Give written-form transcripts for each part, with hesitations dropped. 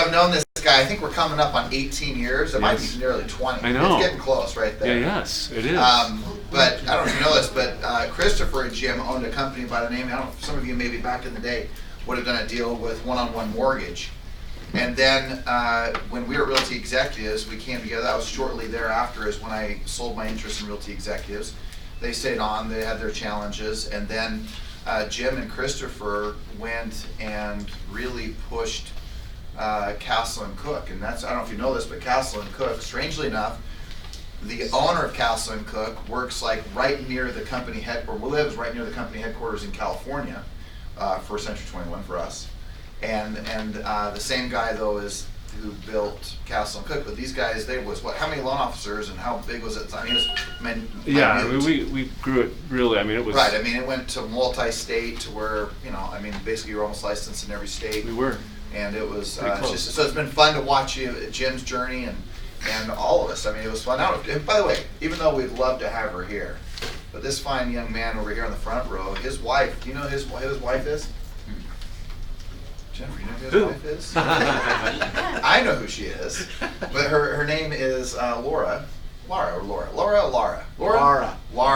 I've known this guy. I think we're coming up on 18 years. It might be nearly 20. I know. It's getting close right there. Yeah, yes, it is. But I don't know if you know this, but Christopher and Jim owned a company by the name, I don't know, some of you maybe back in the day would have done a deal with One-on-One Mortgage. And then when we were Realty Executives, we came together. That was shortly thereafter is when I sold my interest in Realty Executives. They stayed on, they had their challenges, and then Jim and Christopher went and really pushed Castle and Cook. And that's, I don't know if you know this, but Castle and Cook, strangely enough, the owner of Castle and Cook works like right near the company lives right near the company headquarters in California for Century 21 for us. And the same guy though is who built Castle and Cook. But these guys, they was what? How many loan officers and how big was it? I mean, it was yeah, I mean, we grew it really. I mean, it was right. I mean, it went to multi-state to where I mean, basically you're almost licensed in every state. We were, and it was just, so it's been fun to watch Jim's journey and all of us. I mean, it was fun. Now, by the way, even though we'd love to have her here, but this fine young man over here on the front row, his wife. Do you know who his wife is? Jennifer, you know who his wife is? I know who she is, but her name is Laura. Lara. All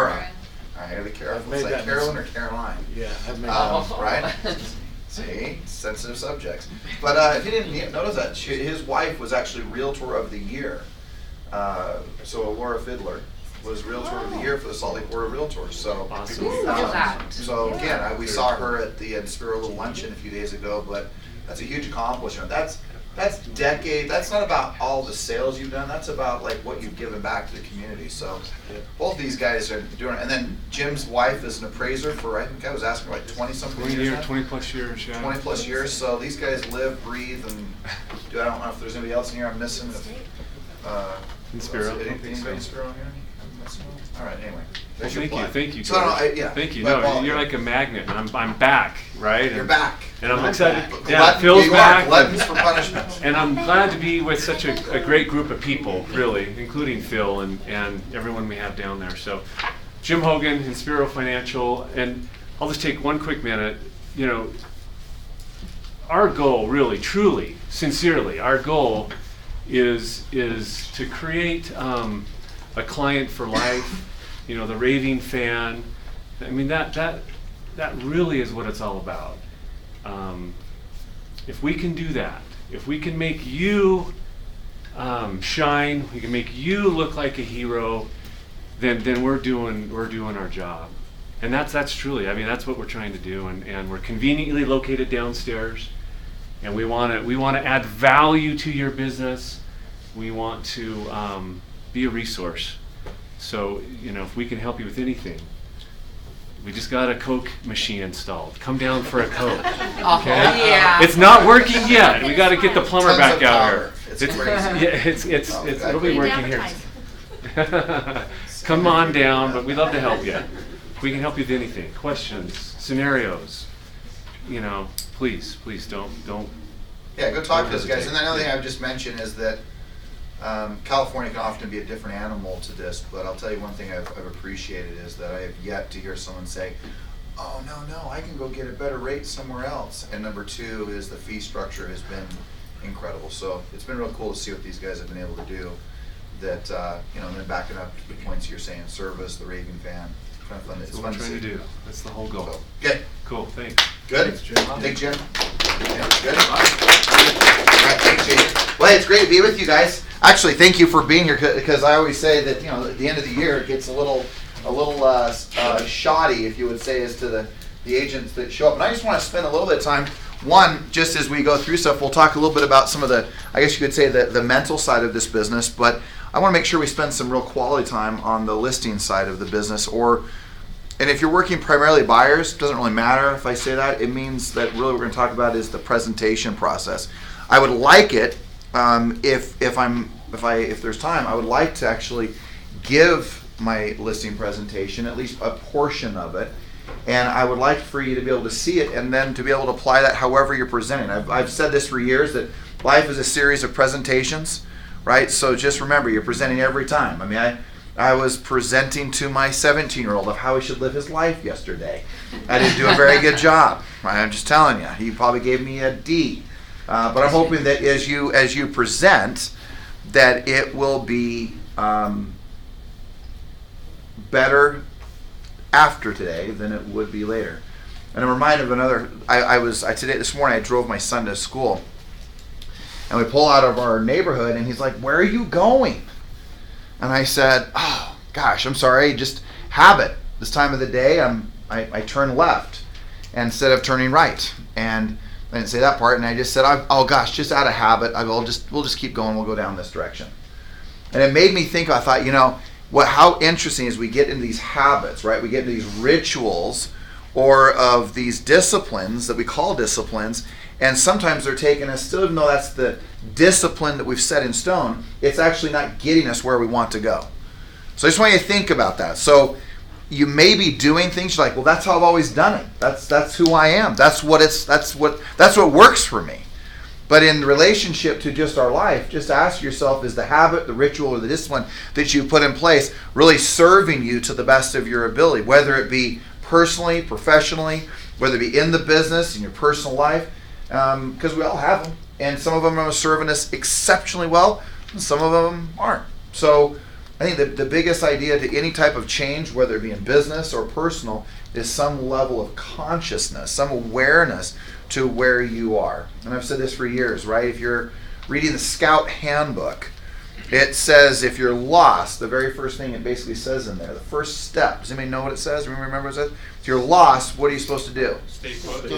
right, I gotta be careful. It's like Carolyn or Caroline. Yeah, I've made that. Right? See, sensitive subjects. But if you didn't notice that, his wife was actually Realtor of the Year. So Laura Fiddler was Realtor of the Year for the Salt Lake Board of Realtors. So awesome. Look at that. So again, we saw her at the Spiro Little Luncheon a few days ago, but that's a huge accomplishment. That's decade. That's not about all the sales you've done. That's about like what you've given back to the community. So both these guys are doing it. And then Jim's wife is an appraiser for, I think I was asking, like 20-something years. 20 plus years. Yeah. 20 plus years. So these guys live, breathe, and I don't know if there's anybody else in here I'm missing. In Spiro. Anybody in Spiro in here? All right. Anyway. Well, thank you, So, George. yeah. Thank you. No, you're like a magnet, and I'm back, right? You're back. And I'm excited. Back. Yeah, Phil's back. Gluttons for punishment. And I'm glad to be with such a great group of people, really, including Phil and everyone we have down there. So, Jim Hogan, Inspiro Financial, and I'll just take one quick minute. Our goal, really, truly, sincerely, our goal is to create a client for life. The raving fan. I mean, that really is what it's all about. If we can do that, if we can make you shine, we can make you look like a hero, then we're doing our job. And that's truly, I mean, that's what we're trying to do. And we're conveniently located downstairs, and we want to add value to your business. We want to be a resource. So, if we can help you with anything, we just got a Coke machine installed. Come down for a Coke. Okay? Yeah. It's not working yet. We got to get the plumber Tons back of out power. here. It's crazy. Yeah, it'll be working here. Come on down, but we'd love to help you. We can help you with anything. Questions, scenarios. Please don't. Yeah, go talk to those guys. And another thing I would just mention is that California can often be a different animal to this, but I'll tell you one thing I've appreciated is that I have yet to hear someone say, oh, no, I can go get a better rate somewhere else. And number two is the fee structure has been incredible. So it's been real cool to see what these guys have been able to do. That, and then backing up to the points you're saying, service, the raving fan. Kind of fun. It's That's what fun we're trying to do. That's the whole goal. So, good. Cool, thanks. Good? Thanks, Jim. Thanks, Jim. Yeah, good. All right, thanks, Jason. Well, it's great to be with you guys. Actually, thank you for being here, because I always say that, at the end of the year, it gets a little shoddy, if you would say, as to the agents that show up. And I just want to spend a little bit of time, one, just as we go through stuff, we'll talk a little bit about some of the, I guess you could say, the mental side of this business, but I want to make sure we spend some real quality time on the listing side of the business. And if you're working primarily buyers, it doesn't really matter if I say that. It means that really what we're going to talk about is the presentation process. I would like it, if there's time, I would like to actually give my listing presentation, at least a portion of it, and I would like for you to be able to see it and then to be able to apply that however you're presenting. I've said this for years, that life is a series of presentations, right? So just remember, you're presenting every time. I mean, I was presenting to my 17-year-old of how he should live his life yesterday. I didn't do a very good job. I'm just telling you. He probably gave me a D. But I'm hoping that as you present, that it will be better after today than it would be later. And I'm reminded of another. This morning I drove my son to school, and we pull out of our neighborhood, and he's like, "Where are you going?" And I said, "Oh gosh, I'm sorry, just habit. This time of the day, I turn left instead of turning right." And I didn't say that part, and I just said, "Oh gosh, just out of habit, we'll just keep going. We'll go down this direction." And it made me think. I thought, how interesting is we get into these habits, right? We get into these rituals or of these disciplines that we call disciplines, and sometimes they're taking us, still even though that's the discipline that we've set in stone, it's actually not getting us where we want to go. So I just want you to think about that. So you may be doing things like, well, that's how I've always done it. That's who I am. That's what works for me. But in relationship to just our life, just ask yourself, is the habit, the ritual, or the discipline that you put in place really serving you to the best of your ability, whether it be personally, professionally, whether it be in the business, in your personal life, because we all have them. And some of them are serving us exceptionally well, and some of them aren't. So I think the biggest idea to any type of change, whether it be in business or personal, is some level of consciousness, some awareness to where you are. And I've said this for years, right? If you're reading the Scout Handbook, it says if you're lost, the very first thing it basically says in there, the first step. Does anybody know what it says? Remember what it says? If you're lost, what are you supposed to do? Stay put.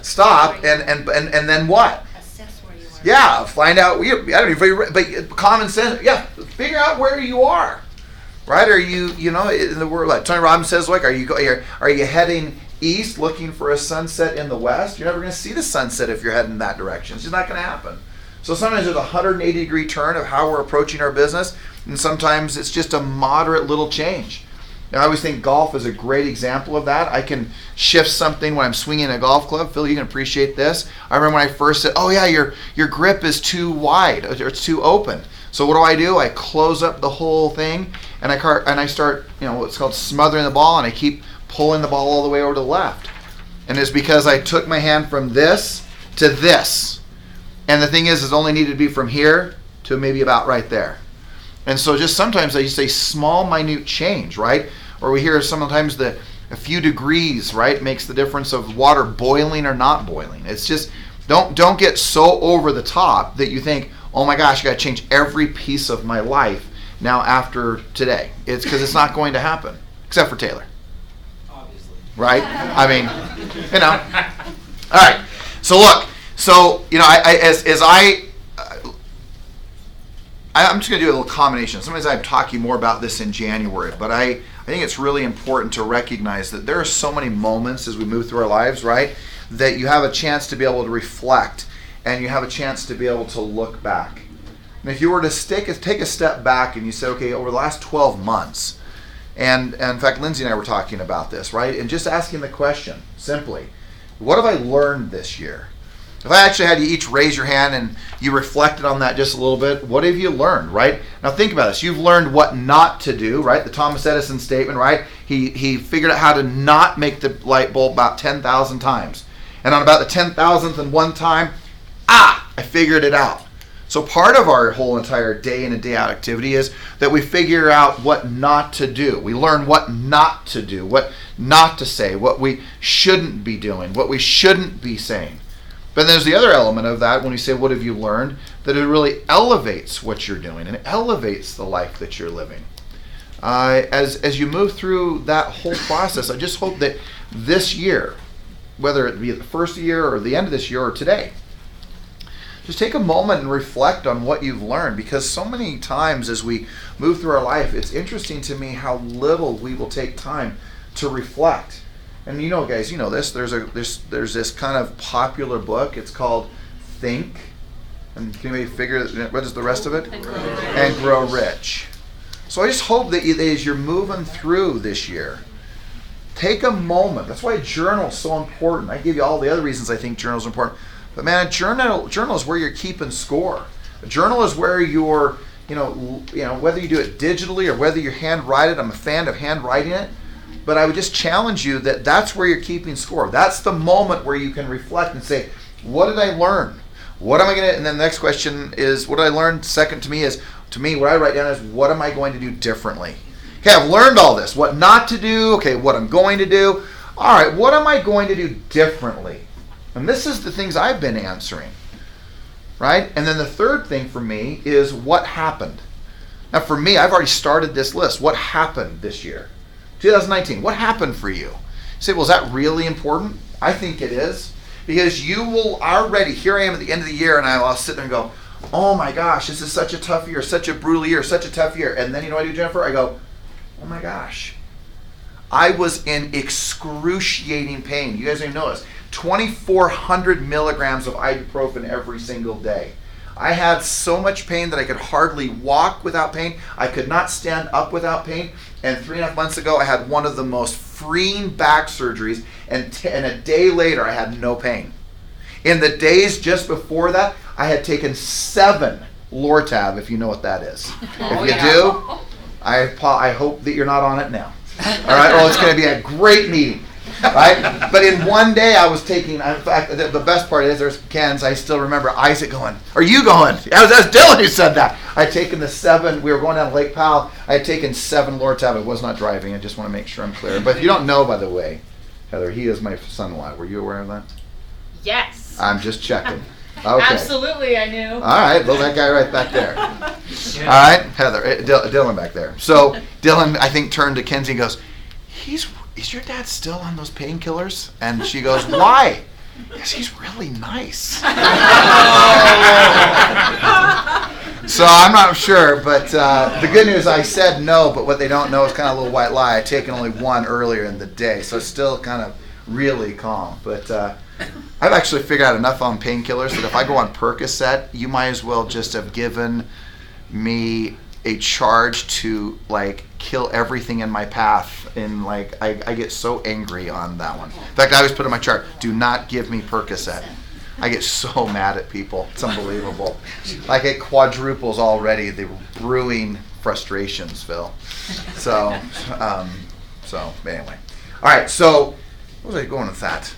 Stop, and then what? Assess where you are. Yeah, find out. I don't know, but common sense. Yeah, figure out where you are. Right? Are you, in the word like Tony Robbins says, like, are you heading east looking for a sunset in the west? You're never going to see the sunset if you're heading that direction. It's just not going to happen. So sometimes there's a 180-degree turn of how we're approaching our business, and sometimes it's just a moderate little change. Now, I always think golf is a great example of that. I can shift something when I'm swinging a golf club. Phil, you can appreciate this. I remember when I first said, "Oh yeah, your grip is too wide, or it's too open." So what do? I close up the whole thing, and I start, what's called smothering the ball, and I keep pulling the ball all the way over to the left. And it's because I took my hand from this to this. And the thing is, it only needed to be from here to maybe about right there. And so just sometimes I just say small, minute change, right? Or we hear sometimes a few degrees, right, makes the difference of water boiling or not boiling. It's just, don't get so over the top that you think, oh my gosh, I got to change every piece of my life now after today. It's because it's not going to happen, except for Taylor. Obviously. Right? I mean, All right. So look. So I'm just going to do a little combination. Sometimes I'm talking more about this in January, but I think it's really important to recognize that there are so many moments as we move through our lives, right, that you have a chance to be able to reflect, and you have a chance to be able to look back. And if you were to take a step back and you say, okay, over the last 12 months, and in fact, Lindsay and I were talking about this, right, and just asking the question simply, what have I learned this year? If I actually had you each raise your hand and you reflected on that just a little bit, what have you learned, right? Now think about this. You've learned what not to do, right? The Thomas Edison statement, right? He figured out how to not make the light bulb about 10,000 times. And on about the 10,000th and one time, I figured it out. So part of our whole entire day in and day out activity is that we figure out what not to do. We learn what not to do, what not to say, what we shouldn't be doing, what we shouldn't be saying. But there's the other element of that when you say, what have you learned? That it really elevates what you're doing and elevates the life that you're living. As you move through that whole process, I just hope that this year, whether it be the first year or the end of this year or today, just take a moment and reflect on what you've learned, because so many times as we move through our life, it's interesting to me how little we will take time to reflect. And guys, this. There's this kind of popular book. It's called Think. And can you figure what is the rest of it? And Grow Rich. So I just hope that as you're moving through this year, take a moment. That's why a journal is so important. I give you all the other reasons I think journal is important. But man, a journal is where you're keeping score. A journal is where you're, whether you do it digitally or whether you handwrite it. I'm a fan of handwriting it. But I would just challenge you that's where you're keeping score. That's the moment where you can reflect and say, what did I learn? What am I going to, and then the next question is, what did I learn? Second to me, what I write down is, what am I going to do differently? Okay, I've learned all this. What not to do, okay, what I'm going to do. All right, what am I going to do differently? And this is the things I've been answering, right? And then the third thing for me is what happened. Now for me, I've already started this list. What happened this year? 2019, what happened for you? You say, well, is that really important? I think it is. Because you will already, here I am at the end of the year, and I'll sit there and go, oh my gosh, this is such a tough year, such a brutal year, such a tough year. And then you know what I do, Jennifer? I go, oh my gosh. I was in excruciating pain. You guys don't even know this. 2,400 milligrams of ibuprofen every single day. I had so much pain that I could hardly walk without pain. I could not stand up without pain. And 3.5 months ago, I had one of the most freeing back surgeries. And a day later, I had no pain. In the days just before that, I had taken 7 Lortab, if you know what that is. If you do, I hope that you're not on it now. All right? Well, it's going to be a great meeting. Right? But in one day I was taking, in fact, the best part is there's Ken's, I still remember Isaac going, are you going? That was Dylan who said that. I had taken the 7, we were going down Lake Powell, I had taken 7 Lortab. I was not driving, I just want to make sure I'm clear. But if you don't know, by the way, Heather, he is my son-in-law. Were you aware of that? Yes. I'm just checking. Okay. Absolutely, I knew. All right, well, that guy right back there. All right, Heather, Dylan back there. So Dylan, I think, turned to Kenzie and goes, is your dad still on those painkillers? And she goes, why? Because he's really nice. So I'm not sure, but the good news, I said no, but what they don't know is kind of a little white lie. I'd taken only 1 earlier in the day, so it's still kind of really calm. But I've actually figured out enough on painkillers that if I go on Percocet, you might as well just have given me a charge to like kill everything in my path. And like I get so angry on that one. In fact, I always put in my chart, do not give me Percocet. I get so mad at people. It's unbelievable. Like it quadruples already the brewing frustrations, Phil. So anyway. All right, so where was I going with that?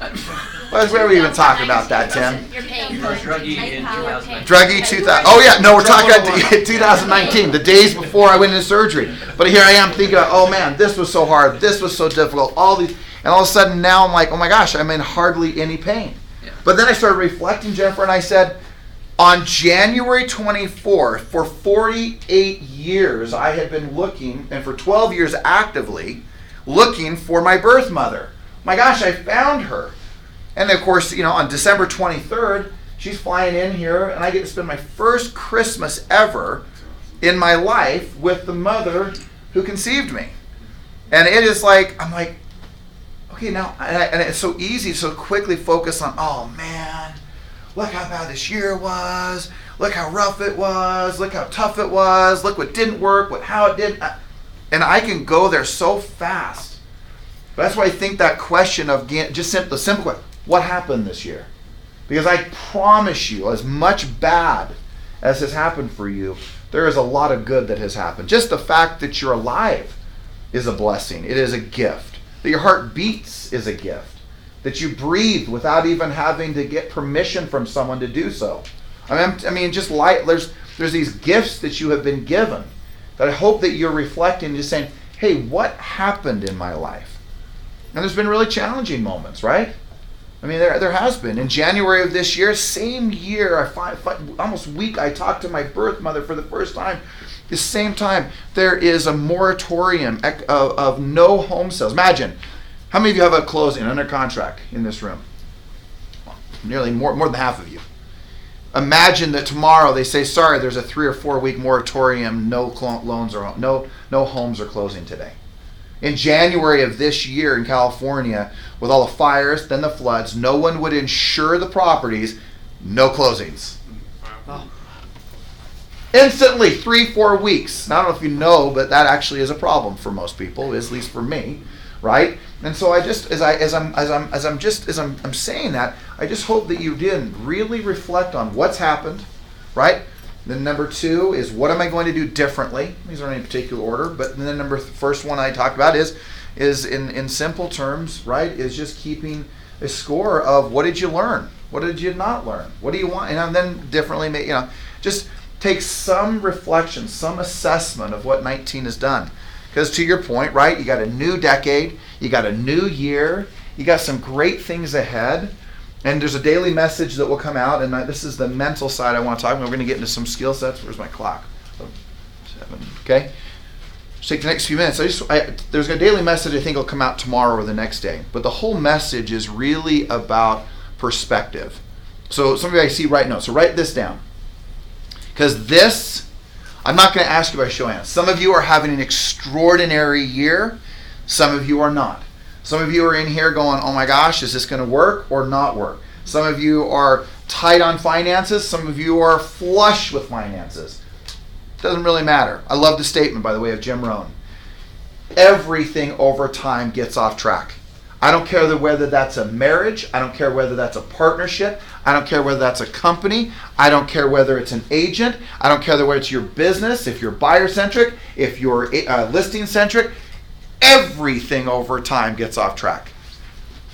Where were we even talking about that, Tim? You're paying You were druggy in 2019. Druggy 2000. Oh yeah, no, we're talking about 2019, the days before I went into surgery. But here I am thinking, oh man, this was so hard, this was so difficult, all these, and all of a sudden now I'm like, oh my gosh, I'm in hardly any pain. Yeah. But then I started reflecting, Jennifer, and I said, on January 24th, for 48 years, I had been looking, and for 12 years actively, looking for my birth mother. My gosh, I found her. And of course, you know, on December 23rd, she's flying in here, and I get to spend my first Christmas ever in my life with the mother who conceived me. And it is like, I'm like, okay, now, and it's so easy to so quickly focus on, oh man, look how bad this year was, look how rough it was, look how tough it was, look what didn't work, how it didn't. And I can go there so fast. That's why I think that question of just the simple question, what happened this year? Because I promise you, as much bad as has happened for you, there is a lot of good that has happened. Just the fact that you're alive is a blessing. It is a gift. That your heart beats is a gift. That you breathe without even having to get permission from someone to do so. I mean, just like there's these gifts that you have been given that I hope that you're reflecting and just saying, hey, what happened in my life? And there's been really challenging moments, right? I mean, there has been. In January of this year, same year, almost week, I talked to my birth mother for the first time. The same time, there is a moratorium of no home sales. Imagine, how many of you have a closing under contract in this room? Well, nearly more than half of you. Imagine that tomorrow they say, sorry, there's a 3 or 4 week moratorium, no loans or no homes are closing today. In January of this year in California, with all the fires, then the floods, no one would insure the properties, no closings. Wow. Instantly, 3-4 weeks. Now, I don't know if you know, but that actually is a problem for most people, at least for me, right? And so I just, as I'm saying that, I just hope that you did really reflect on what's happened, right? Then number 2 is what am I going to do differently? These aren't in particular order, but then first one I talked about is in simple terms, right? Is just keeping a score of what did you learn? What did you not learn? What do you want? And then differently, just take some reflection, some assessment of what 19 has done. Because to your point, right, you got a new decade, you got a new year, you got some great things ahead, and there's a daily message that will come out, and this is the mental side I want to talk about. We're going to get into some skill sets. Where's my clock? 7, okay? Just take the next few minutes. There's a daily message I think will come out tomorrow or the next day, but the whole message is really about perspective. So some of you I see write notes, so write this down. Because this, I'm not going to ask you by show of hands. Some of you are having an extraordinary year. Some of you are not. Some of you are in here going, oh my gosh, is this going to work or not work? Some of you are tight on finances. Some of you are flush with finances. Doesn't really matter. I love the statement, by the way, of Jim Rohn. Everything over time gets off track. I don't care whether that's a marriage. I don't care whether that's a partnership. I don't care whether that's a company. I don't care whether it's an agent. I don't care whether it's your business, if you're buyer-centric, if you're listing-centric. Everything over time gets off track.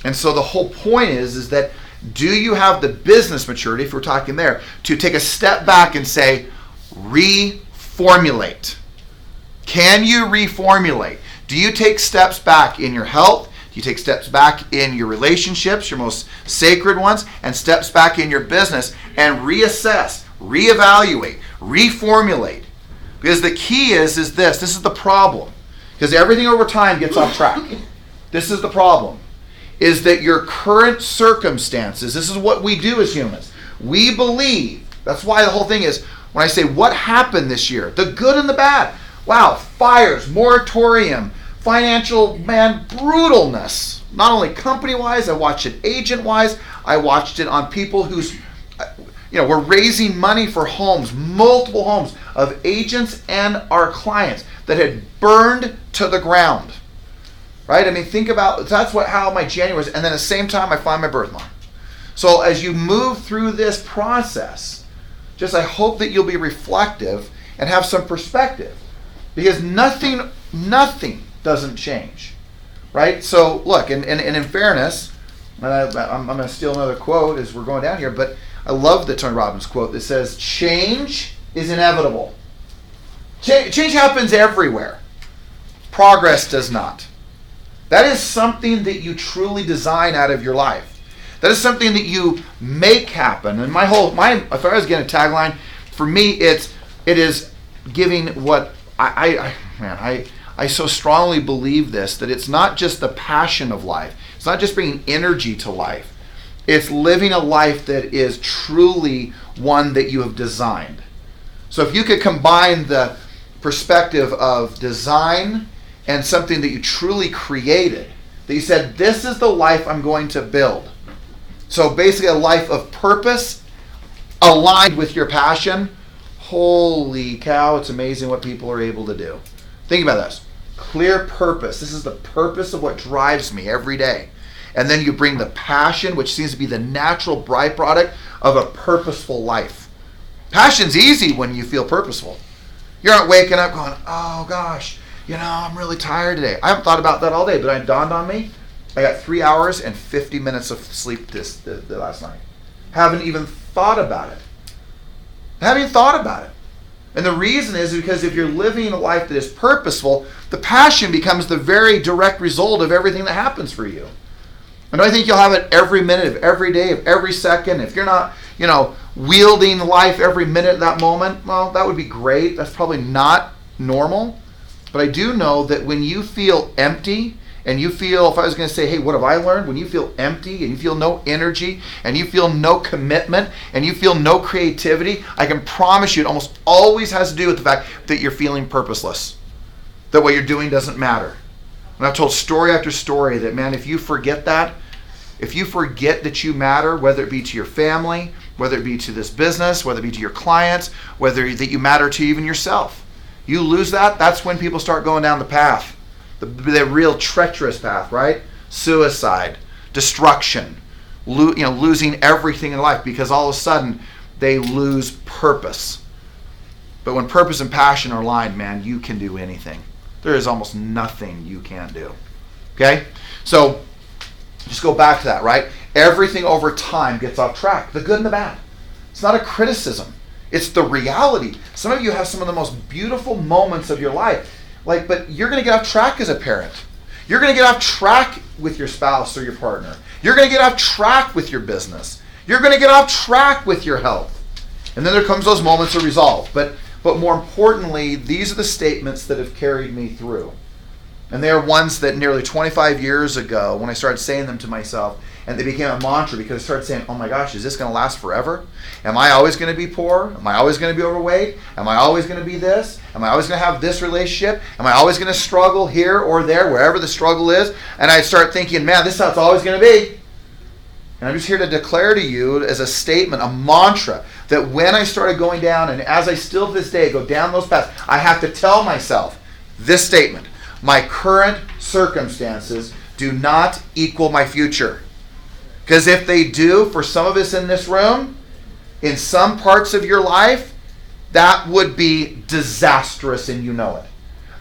And so the whole point is that do you have the business maturity, if we're talking there, to take a step back and say, reformulate? Can you reformulate? Do you take steps back in your health? Do you take steps back in your relationships, your most sacred ones, and steps back in your business and reassess, reevaluate, reformulate? Because the key is this is the problem. Because everything over time gets off track. This is the problem. Is that your current circumstances, this is what we do as humans. We believe, that's why the whole thing is, when I say what happened this year, the good and the bad. Wow, fires, moratorium, financial, brutalness. Not only company-wise, I watched it agent-wise, I watched it on people who's, we're raising money for homes, multiple homes of agents and our clients that had burned to the ground. Right? I mean, think about, that's how my January was, and then at the same time I find my birthmark. So as you move through this process, I hope that you'll be reflective and have some perspective. Because nothing doesn't change. Right? So look, and in fairness, and I'm going to steal another quote as we're going down here, but I love the Tony Robbins quote that says, change is inevitable. Change happens everywhere. Progress does not. That is something that you truly design out of your life. That is something that you make happen. And if I was getting a tagline, for me, it is giving what I so strongly believe this, that it's not just the passion of life. It's not just bringing energy to life. It's living a life that is truly one that you have designed. So if you could combine the perspective of design and something that you truly created, that you said, this is the life I'm going to build. So basically a life of purpose aligned with your passion. Holy cow, it's amazing what people are able to do. Think about this. Clear purpose. This is the purpose of what drives me every day. And then you bring the passion, which seems to be the natural byproduct of a purposeful life. Passion's easy when you feel purposeful. You aren't waking up going, oh gosh, I'm really tired today. I haven't thought about that all day, but it dawned on me. I got 3 hours and 50 minutes of sleep the last night. Haven't even thought about it. And the reason is because if you're living a life that is purposeful, the passion becomes the very direct result of everything that happens for you. And I think you'll have it every minute of every day, of every second. If you're not, wielding life every minute of that moment, well, that would be great. That's probably not normal. But I do know that when you feel empty, and you feel, if I was going to say, hey, what have I learned? When you feel empty and you feel no energy and you feel no commitment and you feel no creativity, I can promise you it almost always has to do with the fact that you're feeling purposeless. That what you're doing doesn't matter. And I've told story after story that, man, if you forget that you matter, whether it be to your family, whether it be to this business, whether it be to your clients, whether that you matter to even yourself, you lose that, that's when people start going down the path. The real treacherous path, right? Suicide, destruction, losing everything in life because all of a sudden they lose purpose. But when purpose and passion are aligned, man, you can do anything. There is almost nothing you can't do. Okay? So just go back to that, right? everything over time gets off track, the good and the bad. It's not a criticism. It's the reality. Some of you have some of the most beautiful moments of your life, but you're going to get off track as a parent. You're going to get off track with your spouse or your partner. You're going to get off track with your business. You're going to get off track with your health. And then there comes those moments of resolve. But more importantly, these are the statements that have carried me through. And they are ones that nearly 25 years ago, when I started saying them to myself, and they became a mantra because I started saying, oh my gosh, is this going to last forever? Am I always going to be poor? Am I always going to be overweight? Am I always going to be this? Am I always going to have this relationship? Am I always going to struggle here or there, wherever the struggle is? And I start thinking, man, this is how it's always going to be. And I'm just here to declare to you as a statement, a mantra, that when I started going down, and as I still to this day go down those paths, I have to tell myself this statement: my current circumstances do not equal my future. Because if they do, for some of us in this room, in some parts of your life, that would be disastrous and you know it.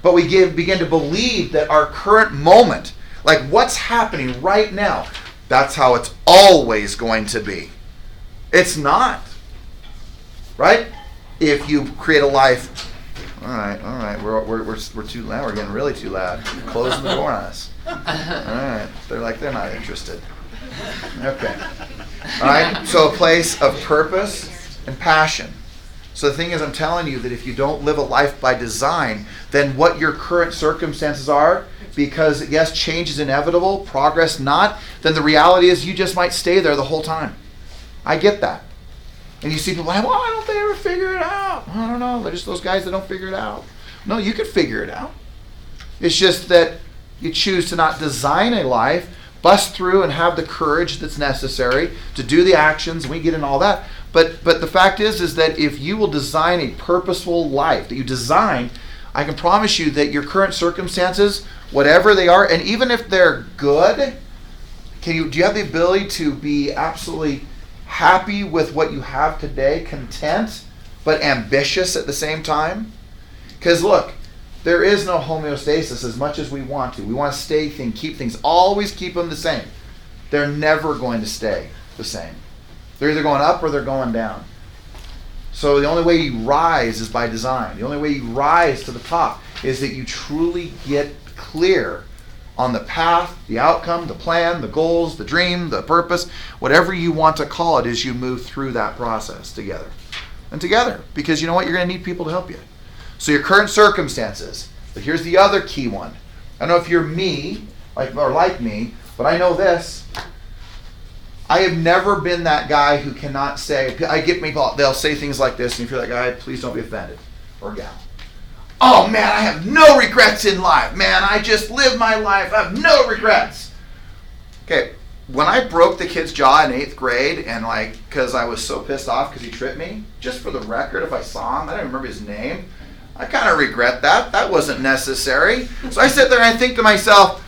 But we begin to believe that our current moment, like what's happening right now, that's how it's always going to be. It's not. Right? If you create a life, all right, we're too loud. We're getting really too loud. Closing the door on us. All right. They're not interested. Okay. All right. So a place of purpose and passion. So the thing is, I'm telling you that if you don't live a life by design, then what your current circumstances are, because yes, change is inevitable, progress not, then the reality is you just might stay there the whole time. I get that. And you see people like, well, why don't they ever figure it out? I don't know. They're just those guys that don't figure it out. No, you can figure it out. It's just that you choose to not design a life, bust through and have the courage that's necessary to do the actions. We get in all that. But the fact is that if you will design a purposeful life that you design, I can promise you that your current circumstances, whatever they are, and even if they're good, do you have the ability to be absolutely happy with what you have today, content, but ambitious at the same time? Because look, there is no homeostasis as much as we want to. We want to keep things, always keep them the same. They're never going to stay the same. They're either going up or they're going down. So the only way you rise is by design. The only way you rise to the top is that you truly get clear on the path, the outcome, the plan, the goals, the dream, the purpose, whatever you want to call it, as you move through that process together. And together, because you know what? You're going to need people to help you. So your current circumstances. But here's the other key one. I don't know if you're me, like me, but I know this. I have never been that guy who cannot say, they'll say things like this, and if you're that guy, please don't be offended, or gal. Oh man, I have no regrets in life. Man, I just lived my life. I have no regrets. Okay, when I broke the kid's jaw in 8th grade, and because I was so pissed off because he tripped me, just for the record, if I saw him, I don't remember his name, I kind of regret that. That wasn't necessary. So I sit there and I think to myself,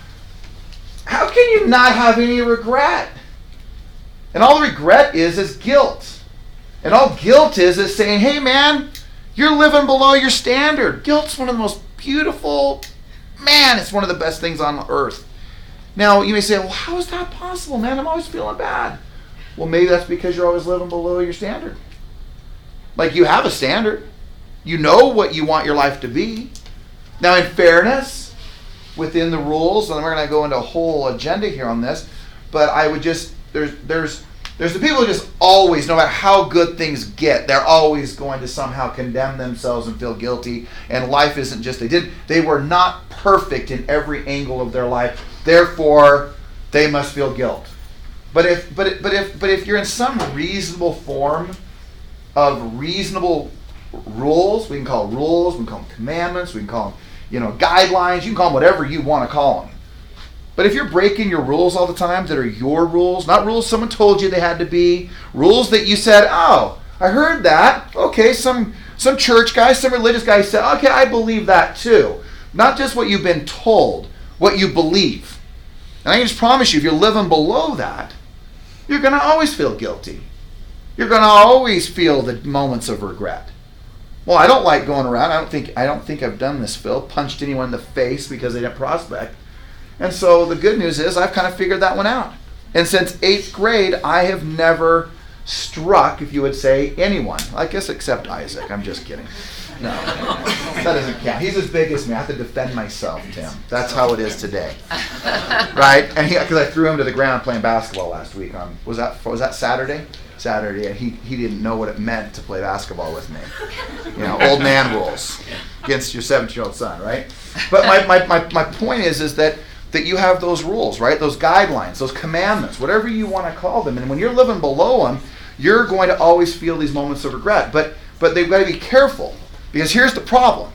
how can you not have any regret? And all the regret is guilt. And all guilt is saying, hey man, you're living below your standard. Guilt's one of the most beautiful, it's one of the best things on earth. Now, you may say, well, how is that possible, man? I'm always feeling bad. Well, maybe that's because you're always living below your standard. You have a standard. You know what you want your life to be. Now, in fairness, within the rules, and we're going to go into a whole agenda here on this, but I would just, there's the people who just always, no matter how good things get, they're always going to somehow condemn themselves and feel guilty. And life isn't just they were not perfect in every angle of their life. Therefore, they must feel guilt. But if you're in some reasonable form of reasonable rules, we can call rules, we can call them commandments, we can call them, guidelines, you can call them whatever you want to call them. But if you're breaking your rules all the time that are your rules, not rules someone told you they had to be, rules that you said, oh, I heard that. Okay, some church guy, some religious guy said, okay, I believe that too. Not just what you've been told, what you believe. And I can just promise you, if you're living below that, you're going to always feel guilty. You're going to always feel the moments of regret. Well, I don't like going around. I don't think I've done this, Phil, punched anyone in the face because they didn't prospect. And so the good news is I've kind of figured that one out. And since 8th grade, I have never struck, if you would say, anyone. I guess except Isaac. I'm just kidding. No, that doesn't count. He's as big as me. I have to defend myself, Tim. That's how it is today, right? And because I threw him to the ground playing basketball last week. Was that Saturday? Saturday, and he didn't know what it meant to play basketball with me. You know, old man rules against your 17-year-old son, right? But my point is that you have those rules, right? Those guidelines, those commandments, whatever you want to call them. And when you're living below them, you're going to always feel these moments of regret. But they've got to be careful, because here's the problem.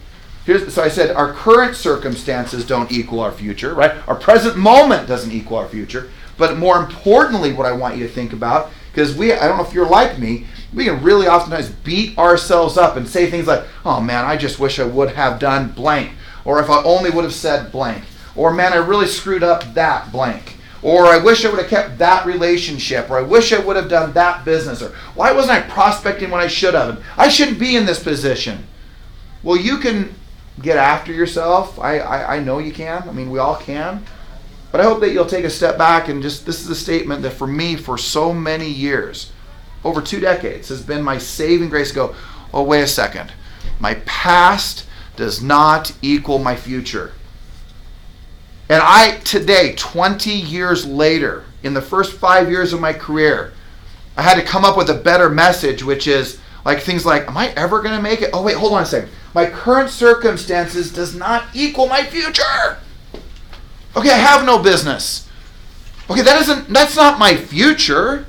So I said our current circumstances don't equal our future, right? Our present moment doesn't equal our future. But more importantly, what I want you to think about, because I don't know if you're like me, we can really oftentimes beat ourselves up and say things like, oh man, I just wish I would have done blank. Or if I only would have said blank. Or man, I really screwed up that blank. Or I wish I would have kept that relationship. Or I wish I would have done that business. Or why wasn't I prospecting when I should have? And I shouldn't be in this position. Well, you can get after yourself. I know you can. I mean, we all can. But I hope that you'll take a step back and this is a statement that for me, for so many years, over 2 decades, has been my saving grace. Go, oh, wait a second. My past does not equal my future. And today, 20 years later, in the first 5 years of my career, I had to come up with a better message, which is like things like, am I ever going to make it? Oh, wait, hold on a second. My current circumstances does not equal my future. Okay, I have no business. Okay, that's not my future.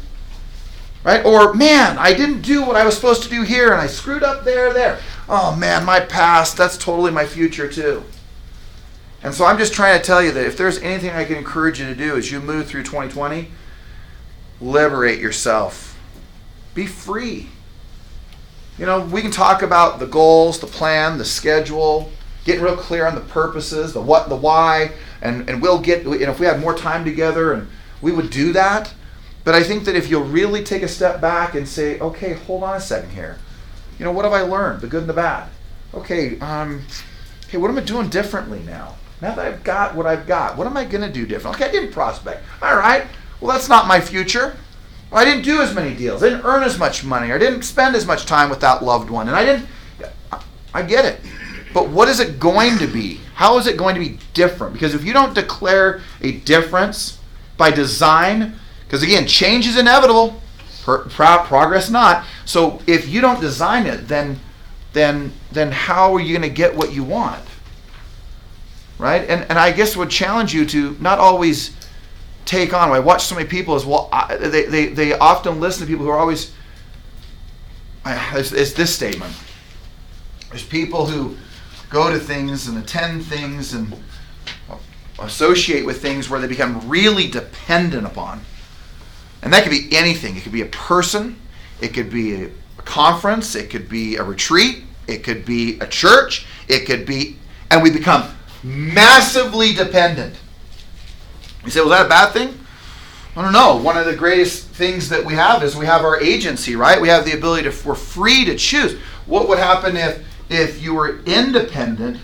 Right? Or, man, I didn't do what I was supposed to do here and I screwed up there. Oh, man, my past, that's totally my future too. And so I'm just trying to tell you that if there's anything I can encourage you to do as you move through 2020, liberate yourself. Be free. You know, we can talk about the goals, the plan, the schedule, getting real clear on the purposes, the what, the why, and we'll get, if we had more time together, and we would do that. But I think that if you'll really take a step back and say, okay, hold on a second here. You know, what have I learned? The good and the bad. Okay, what am I doing differently now? Now that I've got what I've got, what am I going to do different? Okay, I didn't prospect. All right, well, that's not my future. I didn't do as many deals. I didn't earn as much money. I didn't spend as much time with that loved one. And I get it. But what is it going to be? How is it going to be different? Because if you don't declare a difference by design, because again, change is inevitable, progress not. So if you don't design it, then how are you going to get what you want? Right? And I guess would challenge you to not always take on. I watch so many people as well. They often listen to people who are always. It's this statement. There's people who go to things and attend things and associate with things where they become really dependent upon. And that could be anything. It could be a person. It could be a conference. It could be a retreat. It could be a church. It could be, and we become massively dependent. You say, was that a bad thing? I don't know. One of the greatest things that we have is we have our agency, right? We have the ability we're free to choose. What would happen if you were independent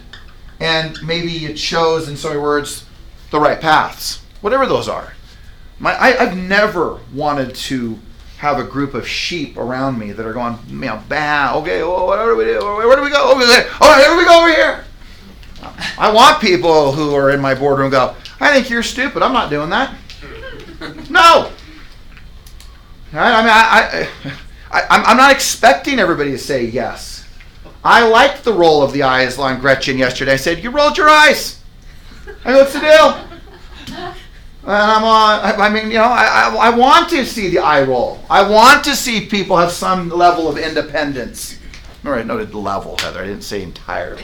and maybe you chose, in so many words, the right paths, whatever those are. I've never wanted to have a group of sheep around me that are going, bah, okay, well, what do we do? Where do we go? Over there. Oh, here we go, over here. I want people who are in my boardroom go, I think you're stupid. I'm not doing that. No. Right? I'm not expecting everybody to say yes. I liked the roll of the eyes on Gretchen yesterday. I said, you rolled your eyes. I go, what's the deal? And I want to see the eye roll. I want to see people have some level of independence. All right, noted the level, Heather. I didn't say entirely.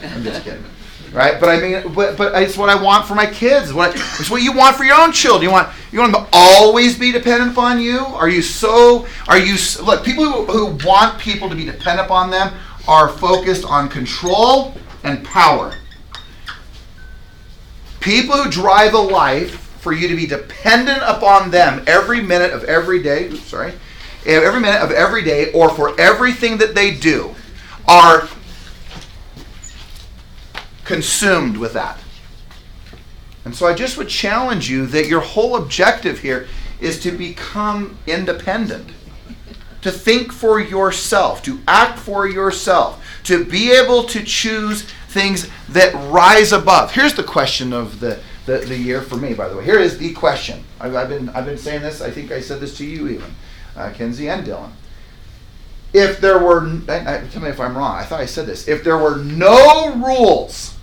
I'm just kidding. Right? But I mean, but it's what I want for my kids. It's what you want for your own children. You want them to always be dependent upon you? Look, people who want people to be dependent upon them are focused on control and power. People who drive a life for you to be dependent upon them every minute of every day, every minute of every day, or for everything that they do, are consumed with that. And so I just would challenge you that your whole objective here is to become independent, to think for yourself, to act for yourself, to be able to choose things that rise above. Here's the question of the year for me, by the way. Here is the question. I've been saying this. I think I said this to you even, Kenzie and Dylan. If there were, tell me if I'm wrong. I thought I said this. If there were no rules,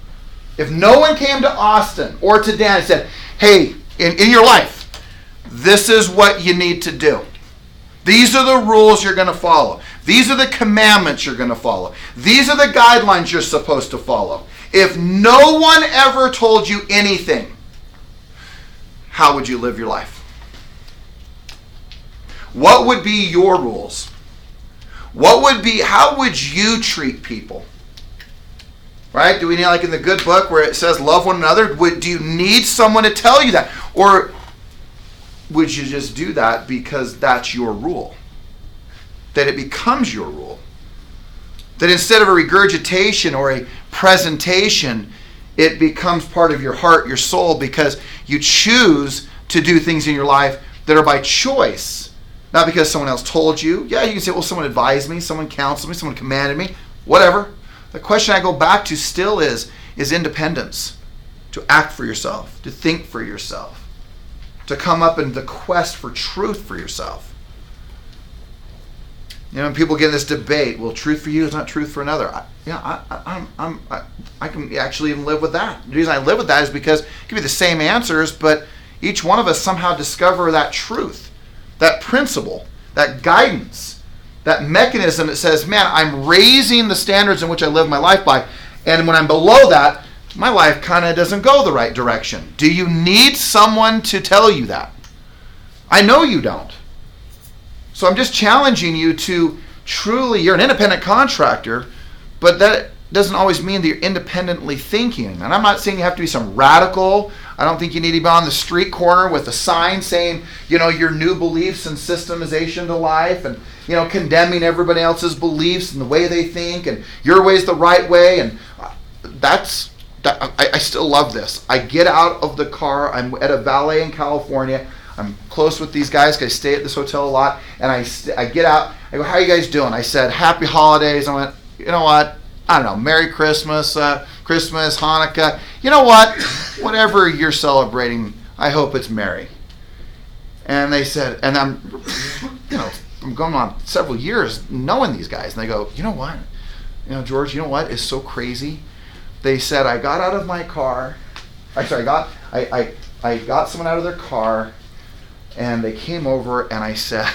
if no one came to Austin or to Dan and said, hey, in your life, this is what you need to do. These are the rules you're going to follow. These are the commandments you're going to follow. These are the guidelines you're supposed to follow. If no one ever told you anything, how would you live your life? What would be your rules? How would you treat people? Right? Do we need, like in the good book where it says love one another? Do you need someone to tell you that? Or would you just do that because that's your rule? That it becomes your rule? That instead of a regurgitation or a presentation, it becomes part of your heart, your soul, because you choose to do things in your life that are by choice, not because someone else told you. Yeah, you can say, well, someone advised me, someone counseled me, someone commanded me, whatever. The question I go back to still is independence. To act for yourself, to think for yourself, to come up in the quest for truth for yourself. You know, when people get in this debate, well, truth for you is not truth for another. I can actually even live with that. The reason I live with that is because it can be the same answers, but each one of us somehow discover that truth, that principle, that guidance, that mechanism that says, man, I'm raising the standards in which I live my life by, and when I'm below that, my life kind of doesn't go the right direction. Do you need someone to tell you that? I know you don't. So I'm just challenging you to truly, you're an independent contractor, but that doesn't always mean that you're independently thinking. And I'm not saying you have to be some radical. I don't think you need to be on the street corner with a sign saying, you know, your new beliefs and systemization to life and, you know, condemning everybody else's beliefs and the way they think and your way is the right way. And I still love this. I get out of the car. I'm at a valet in California. I'm close with these guys because I stay at this hotel a lot. And I get out. I go, how are you guys doing? I said, happy holidays. I went, you know what? I don't know, Merry Christmas, Christmas, Hanukkah. You know what? Whatever you're celebrating, I hope it's merry. And they said, and I'm going on several years knowing these guys. And they go, you know what? You know, George, you know what is so crazy? They said, I got out of my car. I got someone out of their car, and they came over, and I said,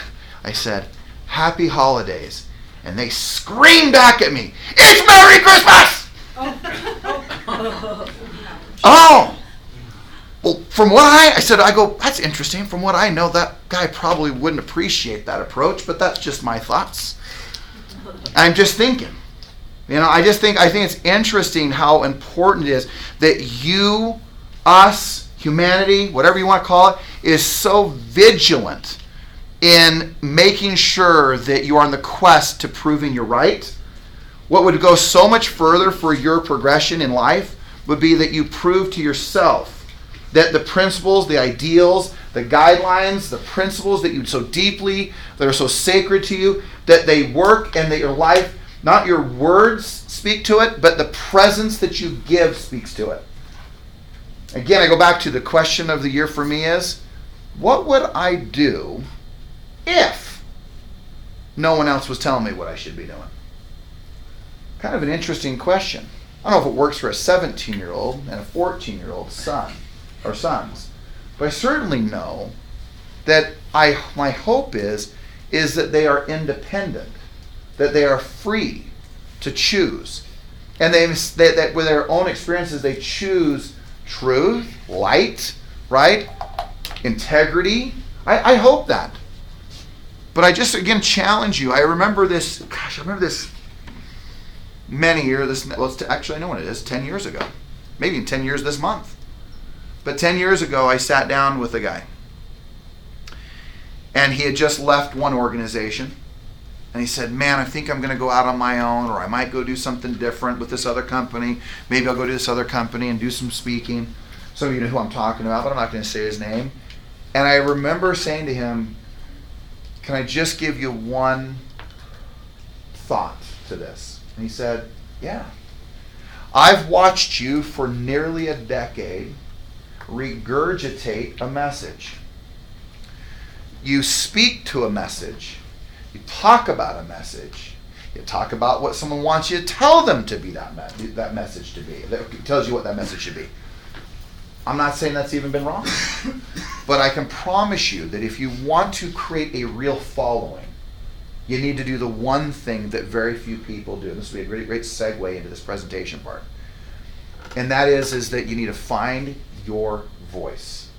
happy holidays. And they screamed back at me, it's Merry Christmas! Oh! Well, from what I go, that's interesting. From what I know, that guy probably wouldn't appreciate that approach, but that's just my thoughts. I'm just thinking. You know, I think it's interesting how important it is that you, us, humanity, whatever you want to call it, is so vigilant in making sure that you are on the quest to proving you're right. What would go so much further for your progression in life would be that you prove to yourself that the principles, the ideals, the guidelines, the principles that you so deeply, that are so sacred to you, that they work and that your life, not your words speak to it, but the presence that you give speaks to it. Again, I go back to the question of the year for me is, what would I do if no one else was telling me what I should be doing? Kind of an interesting question. I don't know if it works for a 17-year-old and a 14-year-old son or sons, but I certainly know that my hope is that they are independent, that they are free to choose, and that with their own experiences they choose truth, light, right, integrity. I hope that. But I just again challenge you. I remember this many years. Actually, I know when it is. 10 years ago, maybe 10 years this month. But 10 years ago, I sat down with a guy, and he had just left one organization. And he said, man, I think I'm going to go out on my own, or I might go do something different with this other company. Maybe I'll go to this other company and do some speaking. Some of you know who I'm talking about, but I'm not going to say his name. And I remember saying to him, can I just give you one thought to this? And he said, yeah. I've watched you for nearly a decade regurgitate a message. You speak to a message. You talk about a message. You talk about what someone wants you to tell them to be that message to be. That tells you what that message should be. I'm not saying that's even been wrong. But I can promise you that if you want to create a real following, you need to do the one thing that very few people do. This will be a great, great segue into this presentation part. And that is that you need to find your voice.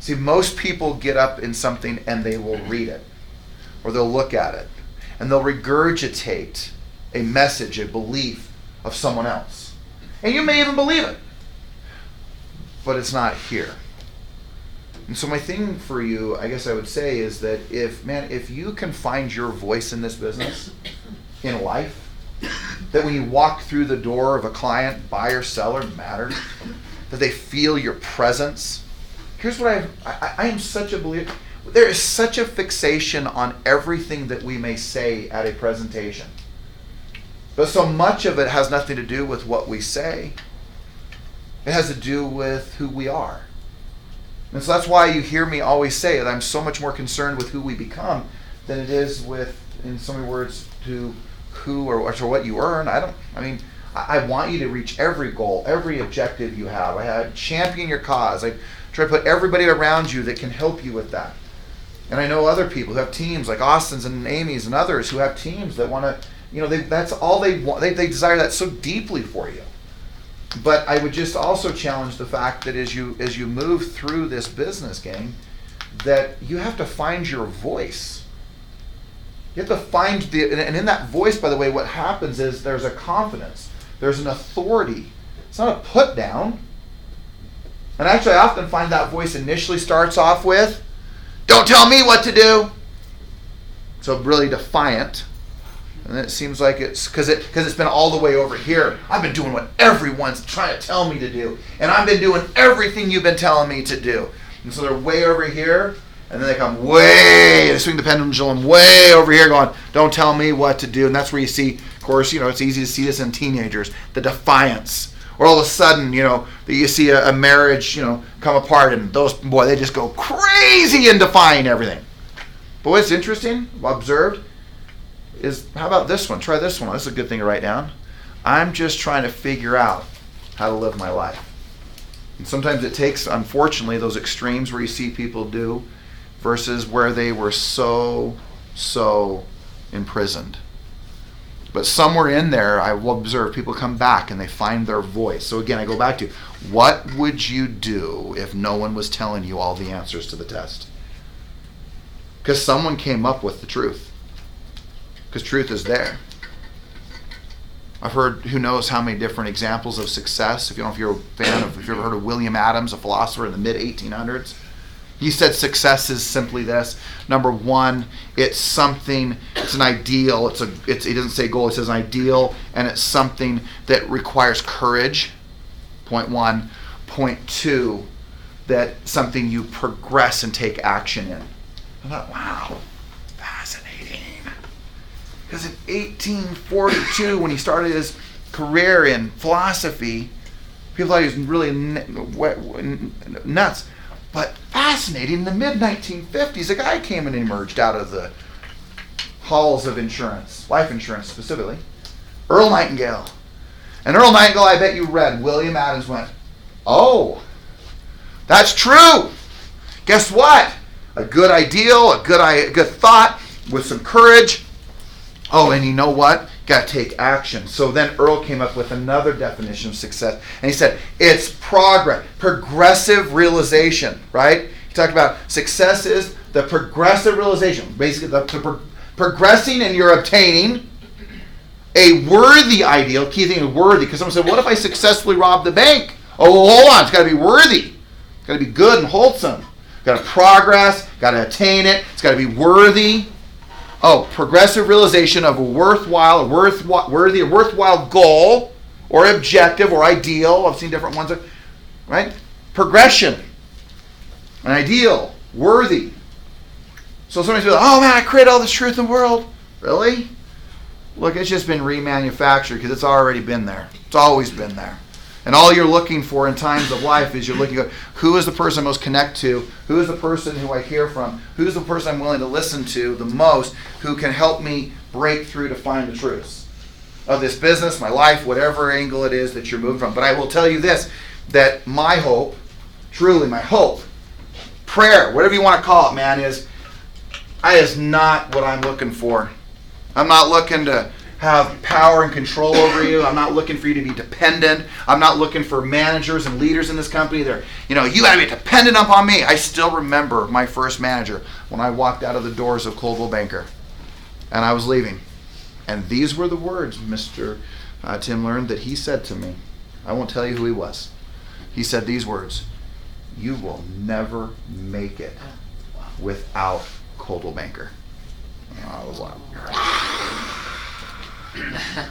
See, most people get up in something and they will read it, or they'll look at it, and they'll regurgitate a message, a belief of someone else. And you may even believe it, but it's not here. And so my thing for you, I guess I would say, is that if you can find your voice in this business, in life, that when you walk through the door of a client, buyer, seller, matters, that they feel your presence. Here's what I am such a believer. There is such a fixation on everything that we may say at a presentation. But so much of it has nothing to do with what we say. It has to do with who we are. And so that's why you hear me always say that I'm so much more concerned with who we become than it is with, in so many words, to who or to what you earn. I want you to reach every goal, every objective you have. I champion your cause. I try to put everybody around you that can help you with that. And I know other people who have teams like Austin's and Amy's and others who have teams that want to, that's all they want. They desire that so deeply for you. But I would just also challenge the fact that as you move through this business game, that you have to find your voice. You have to find and in that voice, by the way, what happens is there's a confidence, there's an authority. It's not a put down. And actually, I often find that voice initially starts off with, "Don't tell me what to do." So really defiant. And then it seems like it's because it's been all the way over here. I've been doing what everyone's trying to tell me to do. And I've been doing everything you've been telling me to do. And so they're way over here. And then they come they swing the pendulum way over here going, "Don't tell me what to do." And that's where you see, of course, it's easy to see this in teenagers, the defiance. Or all of a sudden, you see a marriage, come apart, and they just go crazy in defying everything. But what's interesting, observed, is how about this one? Try this one. This is a good thing to write down. I'm just trying to figure out how to live my life. And sometimes it takes, unfortunately, those extremes where you see people do versus where they were so imprisoned. But somewhere in there, I will observe people come back and they find their voice. So again, I go back to, what would you do if no one was telling you all the answers to the test? Because someone came up with the truth. Because truth is there. I've heard who knows how many different examples of success. If you're a fan of, if you've ever heard of William Adams, a philosopher in the mid-1800s, he said success is simply this. Number one, it's something, it's an ideal. He doesn't say goal, he says an ideal, and it's something that requires courage. Point one. Point two, that something you progress and take action in. I thought, wow, fascinating. Because in 1842, when he started his career in philosophy, people thought he was really nuts. But fascinating, in the mid-1950s, a guy came and emerged out of the halls of insurance, life insurance specifically, Earl Nightingale. And Earl Nightingale, I bet you read, William Adams went, "Oh, that's true. Guess what? A good ideal, a good thought with some courage. Oh, and you know what? Got to take action." So then Earl came up with another definition of success. And he said, it's progressive realization, right? He talked about success is the progressive realization. Basically, progressing and you're obtaining a worthy ideal. Key thing is worthy. Because someone said, what if I successfully rob the bank? Oh, well, hold on. It's got to be worthy. It's got to be good and wholesome. Got to progress. Got to attain it. It's got to be worthy. Oh, progressive realization of a worthwhile goal or objective or ideal. I've seen different ones. right? Progression, an ideal, worthy. So somebody's like, oh man, I created all this truth in the world. Really? Look, it's just been remanufactured because it's already been there. It's always been there. And all you're looking for in times of life is you're looking at who is the person I most connect to, who is the person who I hear from, who's the person I'm willing to listen to the most, who can help me break through to find the truths of this business, my life, whatever angle it is that you're moving from. But I will tell you this, that my hope, truly my hope, prayer, whatever you want to call it, man, is not what I'm looking for. I'm not looking to have power and control over you. I'm not looking for you to be dependent. I'm not looking for managers and leaders in this company. They're, you got to be dependent upon me. I still remember my first manager when I walked out of the doors of Coldwell Banker and I was leaving. And these were the words Mr. Tim learned that he said to me. I won't tell you who he was. He said these words, "You will never make it without Coldwell Banker." And I was like,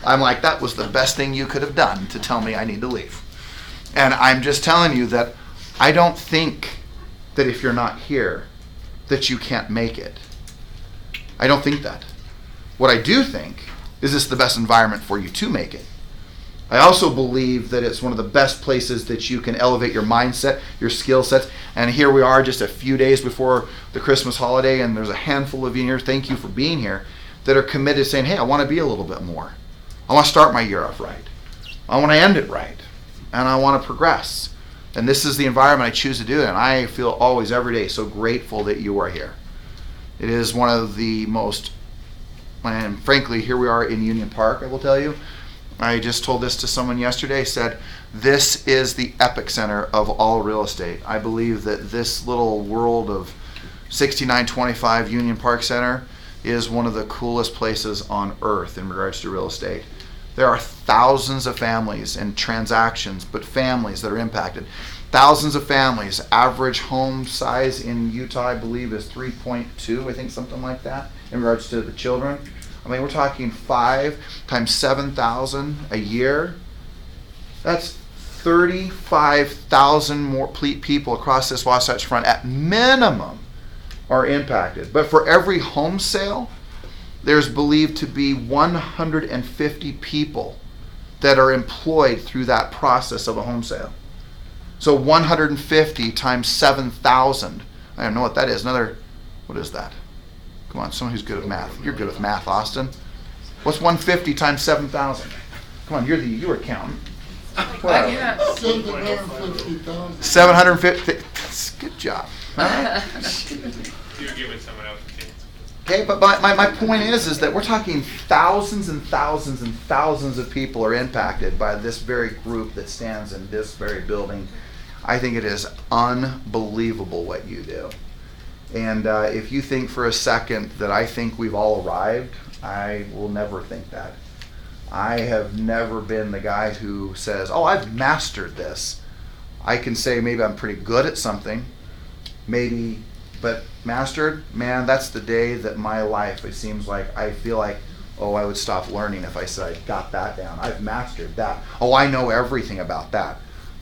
I'm like, that was the best thing you could have done to tell me I need to leave. And I'm just telling you that I don't think that if you're not here that you can't make it. I don't think that. What I do think is this the best environment for you to make it. I also believe that it's one of the best places that you can elevate your mindset, your skill sets. And here we are just a few days before the Christmas holiday, and there's a handful of you here, thank you for being here, that are committed saying, hey, I want to be a little bit more. I want to start my year off right. I want to end it right. And I want to progress. And this is the environment I choose to do it. And I feel always, every day, so grateful that you are here. It is one of the most, and frankly, here we are in Union Park, I will tell you. I just told this to someone yesterday, said, this is the epicenter of all real estate. I believe that this little world of 6925 Union Park Center is one of the coolest places on earth in regards to real estate. There are thousands of families and transactions, but families that are impacted. Thousands of families. Average home size in Utah, I believe, is 3.2, I think, something like that, in regards to the children. I mean, we're talking 5 times 7,000 a year. That's 35,000 more people across this Wasatch Front at minimum are impacted. But for every home sale, there's believed to be 150 people that are employed through that process of a home sale. So 150 times 7,000. I don't know what that is. What is that? Come on, someone who's good at math. You're good with math, Austin. What's 150 times 7,000? Come on, you're accountant. What? 750,000. 750. Good job. All right. You're giving someone else a chance. Okay, but my point is that we're talking thousands and thousands and thousands of people are impacted by this very group that stands in this very building. I think it is unbelievable what you do. And if you think for a second that I think we've all arrived, I will never think that. I have never been the guy who says, oh, I've mastered this. I can say maybe I'm pretty good at something, maybe, but mastered, man, that's the day that my life, it seems like, I feel like, oh, I would stop learning if I said I got that down. I've mastered that. Oh, I know everything about that.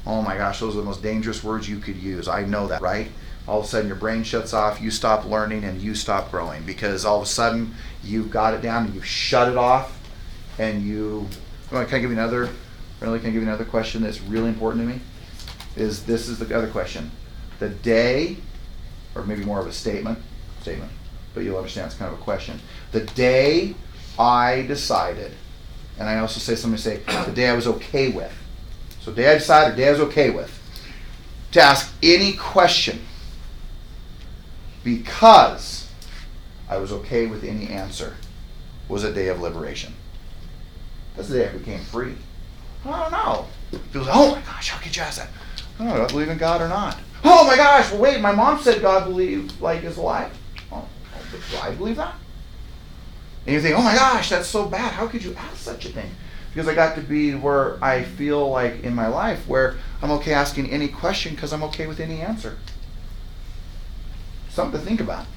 Oh my gosh, those are the most dangerous words you could use. I know that, right? All of a sudden your brain shuts off, you stop learning, and you stop growing because all of a sudden you've got it down and you've shut it off, and you, can I give you another question that's really important to me? This is the other question. The day, or maybe more of a statement, but you'll understand it's kind of a question. The day I decided, and I also say the day I was okay with. So day I decided, day I was okay with, to ask any question because I was okay with any answer was a day of liberation. That's the day I became free. I don't know. People say, oh my gosh, how could you ask that? I don't know, do I believe in God or not? Oh my gosh, well wait, my mom said God is alive. Oh, do I believe that? And you think, oh my gosh, that's so bad. How could you ask such a thing? Because I got to be where I feel like in my life where I'm okay asking any question because I'm okay with any answer. Something to think about,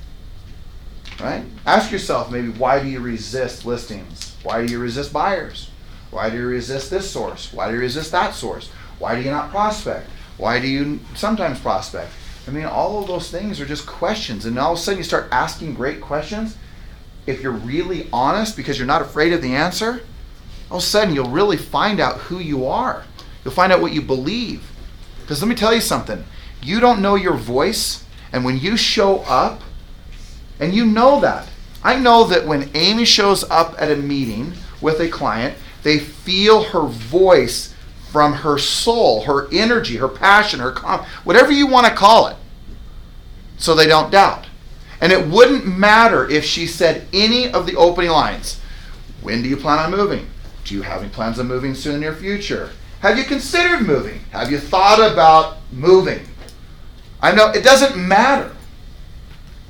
right? Ask yourself maybe, why do you resist listings? Why do you resist buyers? Why do you resist this source? Why do you resist that source? Why do you not prospect? Why do you sometimes prospect? I mean, all of those things are just questions. And all of a sudden you start asking great questions. If you're really honest because you're not afraid of the answer, all of a sudden you'll really find out who you are. You'll find out what you believe. Because let me tell you something. You don't know your voice, and when you show up, and you know that. I know that when Amy shows up at a meeting with a client, they feel her voice from her soul, her energy, her passion, whatever you want to call it, so they don't doubt. And it wouldn't matter if she said any of the opening lines. When do you plan on moving? Do you have any plans on moving soon in the near future? Have you considered moving? Have you thought about moving? I know it doesn't matter,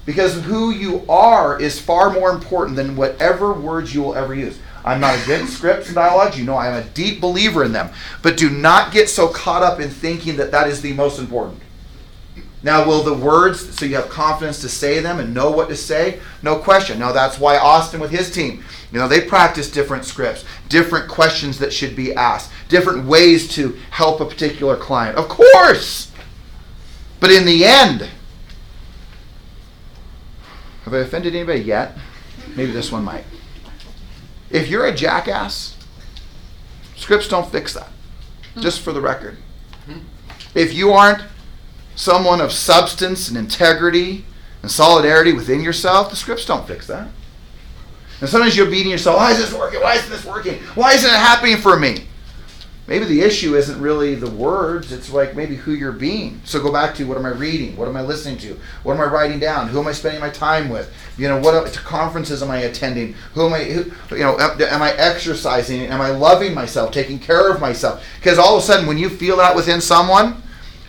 because who you are is far more important than whatever words you will ever use. I'm not against scripts and dialogues. You know I am a deep believer in them. But do not get so caught up in thinking that that is the most important. Now, will the words, so you have confidence to say them and know what to say? No question. Now, that's why Austin with his team, they practice different scripts, different questions that should be asked, different ways to help a particular client. Of course! But in the end, have I offended anybody yet? Maybe this one might. If you're a jackass, scripts don't fix that. Just for the record. If you aren't someone of substance and integrity and solidarity within yourself, the scripts don't fix that. And sometimes you're beating yourself, why is this working? Why isn't this working? Why isn't it happening for me? Maybe the issue isn't really the words, it's like maybe who you're being. So go back to, what am I reading? What am I listening to? What am I writing down? Who am I spending my time with? What conferences am I attending? Am I exercising? Am I loving myself, taking care of myself? Because all of a sudden when you feel that within someone,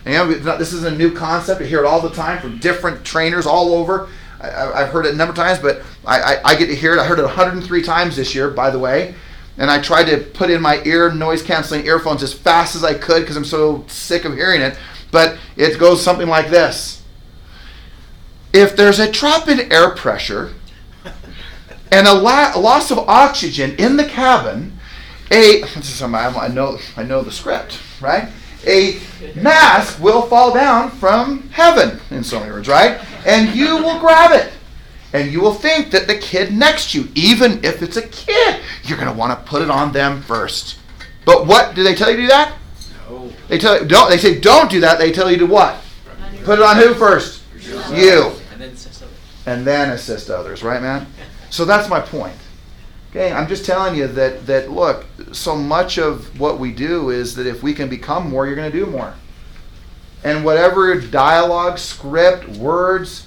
and this is a new concept, I hear it all the time from different trainers all over. I've heard it a number of times, but I get to hear it. I heard it 103 times this year, by the way. And I tried to put in my noise-canceling earphones as fast as I could because I'm so sick of hearing it. But it goes something like this. If there's a drop in air pressure and a loss of oxygen in the cabin, I know the script, right? A mask will fall down from heaven, in so many words, right? And you will grab it. And you will think that the kid next to you, even if it's a kid, you're going to want to put it on them first. But what, do they tell you to do that? No. They tell you, don't. They say don't do that. They tell you to what? Put it on who first? You. And then assist others. And then assist others, right, man? So that's my point. Okay, I'm just telling you that look, so much of what we do is that if we can become more, you're going to do more. And whatever dialogue, script, words,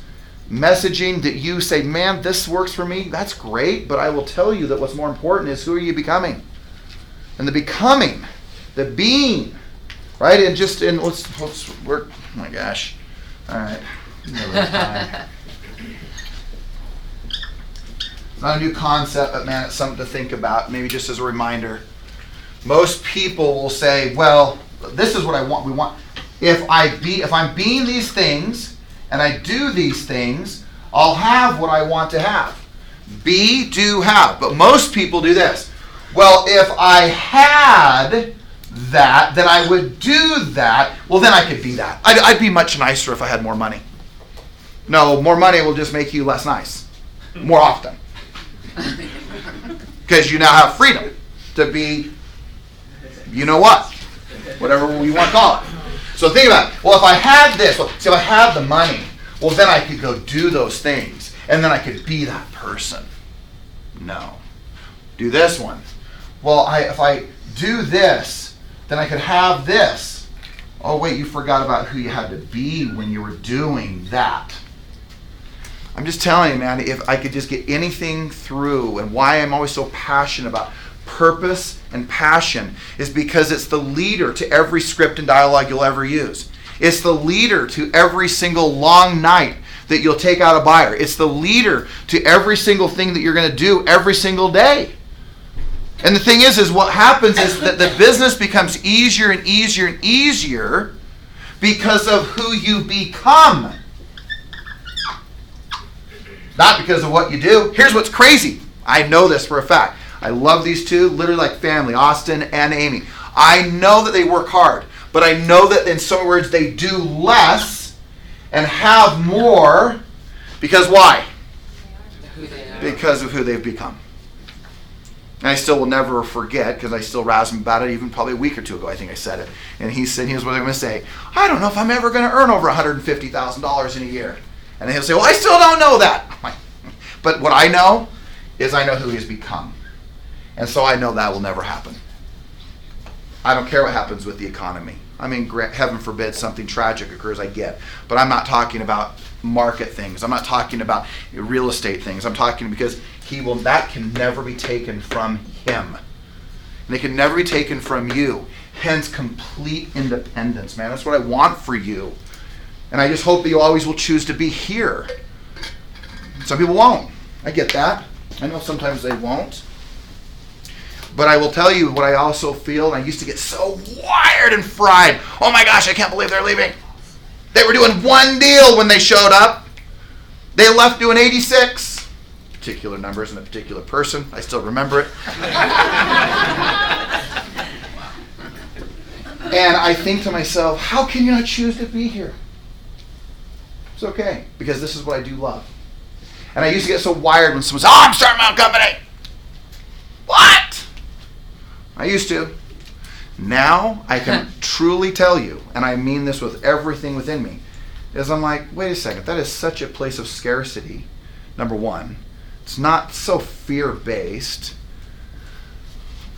messaging that you say, man, this works for me, that's great, but I will tell you that what's more important is who are you becoming? And the becoming, the being, right? And let's work, oh my gosh. All right. It's not a new concept, but man, it's something to think about, maybe just as a reminder. Most people will say, well, this is what I want. We want, if I'm being these things, and I do these things, I'll have what I want to have. Be, do, have. But most people do this. Well, if I had that, then I would do that. Well, then I could be that. I'd be much nicer if I had more money. No, more money will just make you less nice. More often. Because you now have freedom to be, you know what? Whatever you want to call it. So think about it. Well, if I had this, if I had the money, well, then I could go do those things. And then I could be that person. No. Do this one. Well, if I do this, then I could have this. Oh, wait, you forgot about who you had to be when you were doing that. I'm just telling you, man, if I could just get anything through, and why I'm always so passionate about purpose and passion is because it's the leader to every script and dialogue you'll ever use. It's the leader to every single long night that you'll take out a buyer. It's the leader to every single thing that you're going to do every single day. And the thing is what happens is that the business becomes easier and easier and easier because of who you become. Not because of what you do. Here's what's crazy. I know this for a fact. I love these two, literally like family, Austin and Amy. I know that they work hard. but I know that in some words they do less and have more because why? Because of who they've become. And I still will never forget, because I still razz him about it, even probably a week or two ago, I think I said it. And he said, here's what I'm going to say, I don't know if I'm ever going to earn over $150,000 in a year. And he'll say, well, I still don't know that. But what I know is I know who he's become. And so I know that will never happen. I don't care what happens with the economy. I mean, heaven forbid something tragic occurs, I get. But I'm not talking about market things. I'm not talking about real estate things. I'm talking because that can never be taken from him. And it can never be taken from you. Hence, complete independence, man. That's what I want for you. And I just hope that you always will choose to be here. Some people won't. I get that. I know sometimes they won't. But I will tell you what I also feel, and I used to get so wired and fried. Oh my gosh, I can't believe they're leaving. They were doing one deal when they showed up. They left doing 86. Particular numbers and a particular person. I still remember it. And I think to myself, how can you not choose to be here? It's okay, because this is what I do love. And I used to get so wired when someone said, oh, I'm starting my own company. What? I used to. Now I can truly tell you, and I mean this with everything within me, is I'm like, wait a second, that is such a place of scarcity, number one. It's not so fear-based,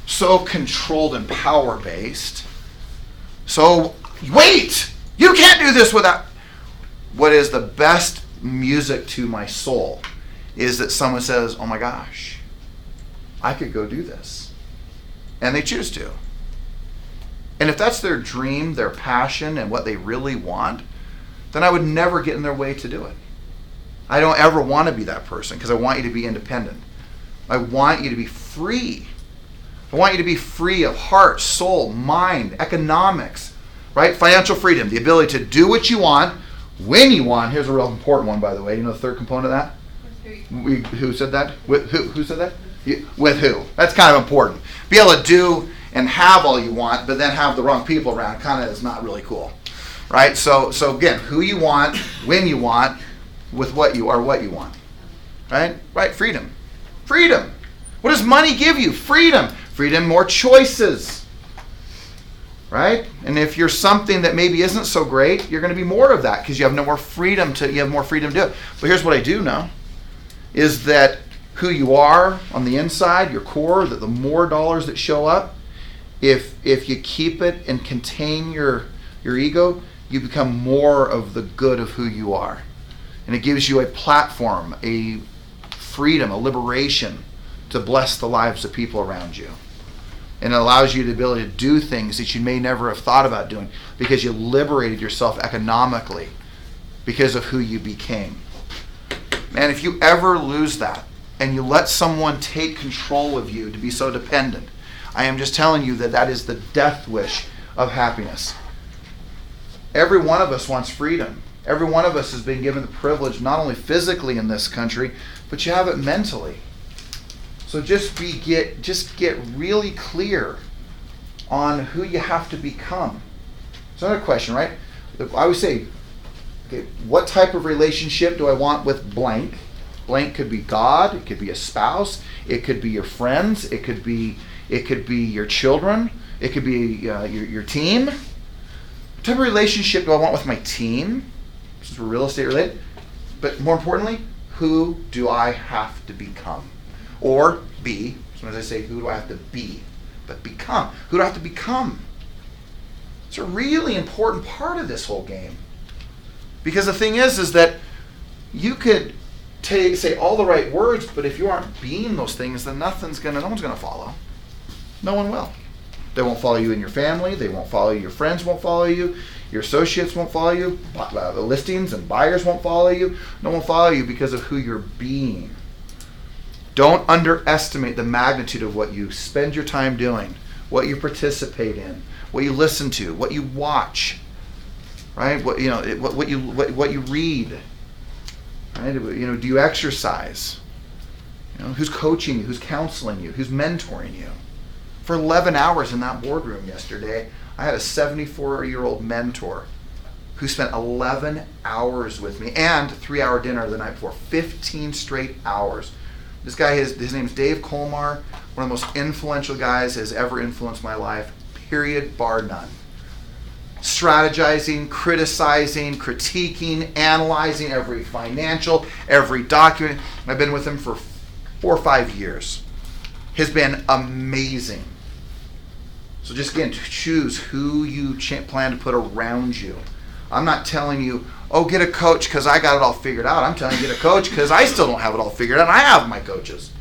so controlled and power-based. So, wait! You can't do this without... What is the best music to my soul is that someone says, oh my gosh, I could go do this. And they choose to. And if that's their dream, their passion, and what they really want, then I would never get in their way to do it. I don't ever want to be that person because I want you to be independent. I want you to be free. I want you to be free of heart, soul, mind, economics, right? Financial freedom, the ability to do what you want, when you want. Here's a real important one, by the way. You know the third component of that? Who said that? Who said that? With who? That's kind of important. Be able to do and have all you want, but then have the wrong people around kind of is not really cool, right? So again, who you want, when you want, with what you want, right? Right? Freedom. Freedom. What does money give you? Freedom. Freedom, more choices, right? And if you're something that maybe isn't so great, you're going to be more of that because you have more freedom to do it. But here's what I do know, is that who you are on the inside, your core, that the more dollars that show up, if you keep it and contain your ego, you become more of the good of who you are. And it gives you a platform, a freedom, a liberation to bless the lives of people around you. And it allows you the ability to do things that you may never have thought about doing because you liberated yourself economically because of who you became. Man, if you ever lose that and you let someone take control of you to be so dependent, I am just telling you that is the death wish of happiness. Every one of us wants freedom. Every one of us has been given the privilege, not only physically in this country, but you have it mentally. So just get really clear on who you have to become. It's another question, right? I always say, okay, what type of relationship do I want with blank? Blank could be God, it could be a spouse, it could be your friends, it could be your children, it could be your team. What type of relationship do I want with my team? Since we're real estate related. But more importantly, who do I have to become? Or be. Sometimes I say, who do I have to be? But become. Who do I have to become? It's a really important part of this whole game. Because the thing is that you could say all the right words, but if you aren't being those things, then no one's gonna follow. No one will. They won't follow you in your family. They won't follow you. Your friends won't follow you. Your associates won't follow you. The listings and buyers won't follow you. No one will follow you because of who you're being. Don't underestimate the magnitude of what you spend your time doing, what you participate in, what you listen to, what you watch, right? What you read, right? Do you exercise? Who's coaching you? Who's counseling you? Who's mentoring you? For 11 hours in that boardroom yesterday, I had a 74-year-old mentor who spent 11 hours with me and 3-hour dinner the night before, 15 straight hours. This guy, his name's Dave Colmar, one of the most influential guys has ever influenced my life, period, bar none. Strategizing, criticizing, critiquing, analyzing every financial, every document. I've been with him for 4 or 5 years. Has been amazing. So just again, choose who you plan to put around you. I'm not telling you, oh, get a coach because I got it all figured out. I'm telling you, get a coach because I still don't have it all figured out. I have my coaches.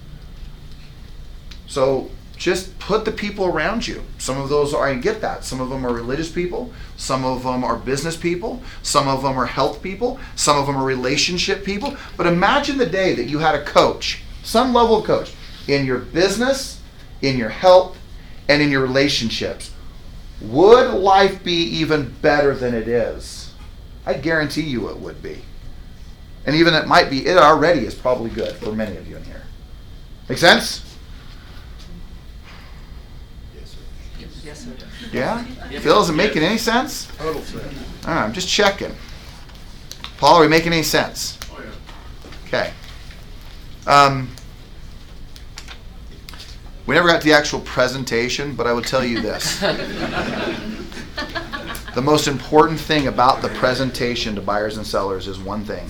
So just put the people around you. Some of those are, I get that. Some of them are religious people. Some of them are business people. Some of them are health people. Some of them are relationship people. But imagine the day that you had a coach, some level of coach, in your business, in your health, and in your relationships. Would life be even better than it is? I guarantee you it would be. And even it might be, it already is probably good for many of you in here. Make sense? Yes, sir. Yeah? Phil, is it making any sense? Total sense. All right, I'm just checking. Paul, are we making any sense? Oh, yeah. Okay. We never got to the actual presentation, but I will tell you this. The most important thing about the presentation to buyers and sellers is one thing.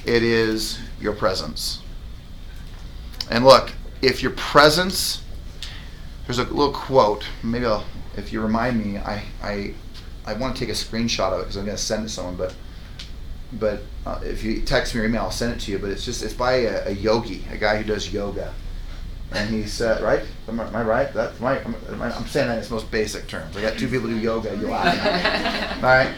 It is your presence. And look, if your presence, there's a little quote, maybe if you remind me, I want to take a screenshot of it because I'm going to send it to someone, but if you text me or email, I'll send it to you, but it's by a yogi, a guy who does yoga. And he said, right? Am I right? That's right. I'm saying that in its most basic terms. I got 2 people do yoga. You laugh at me. All right.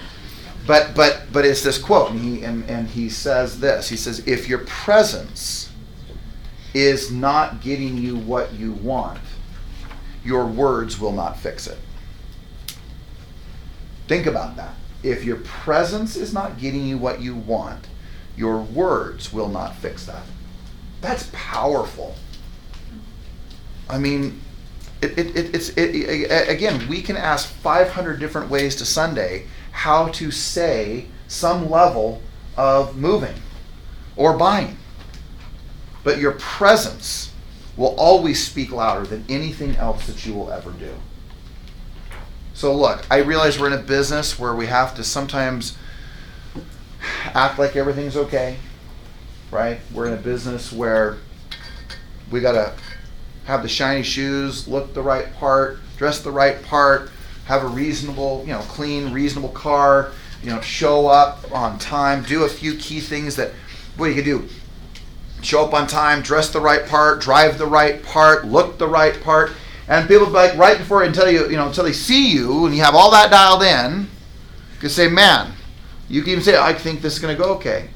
But it's this quote, and he says this. He says, if your presence is not getting you what you want, your words will not fix it. Think about that. If your presence is not getting you what you want, your words will not fix that. That's powerful. I mean, again, we can ask 500 different ways to Sunday how to say some level of moving or buying. But your presence will always speak louder than anything else that you will ever do. So look, I realize we're in a business where we have to sometimes act like everything's okay, right? We're in a business where we got to have the shiny shoes, look the right part, dress the right part, have a reasonable, clean, reasonable car, show up on time, do a few key things that, you could do. Show up on time, dress the right part, drive the right part, look the right part. And people be like, right before until they see you and you have all that dialed in, you can say, man, you can even say, I think this is going to go okay.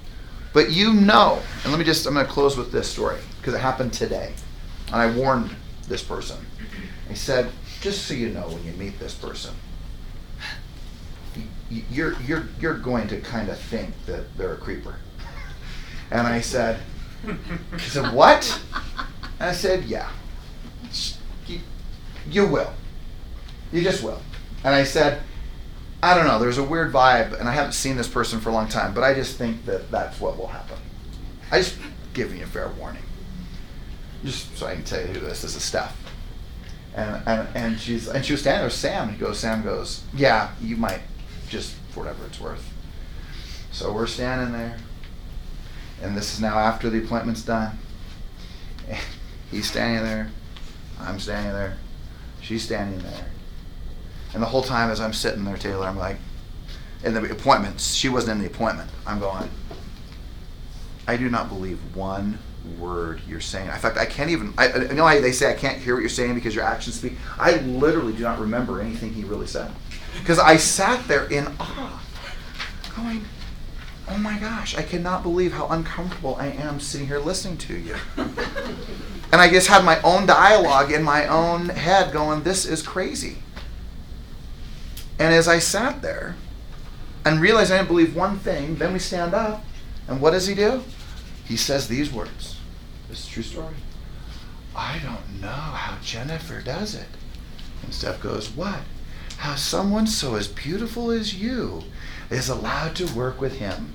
But and I'm going to close with this story because it happened today. And I warned this person. I said, just so you know, when you meet this person, you're going to kind of think that they're a creeper. And I said, what? And I said, yeah, you will. You just will. And I said, I don't know, there's a weird vibe, and I haven't seen this person for a long time, but I just think that that's what will happen. I just giving you a fair warning. Just so I can tell you who this is Steph. And she was standing there with Sam. Sam goes, yeah, you might, just for whatever it's worth. So we're standing there, and this is now after the appointment's done. And he's standing there, I'm standing there, she's standing there. And the whole time as I'm sitting there, Taylor, I'm like, in the appointment, she wasn't in the appointment. I'm going, I do not believe one word you're saying. In fact, I can't even, I know they say I can't hear what you're saying because your actions speak. I literally do not remember anything he really said. Because I sat there in awe, going, oh my gosh, I cannot believe how uncomfortable I am sitting here listening to you. And I just had my own dialogue in my own head going, this is crazy. And as I sat there and realized I didn't believe one thing, then we stand up, and what does he do? He says these words. This is a true story. I don't know how Jennifer does it. And Steph goes, what? How someone so as beautiful as you is allowed to work with him.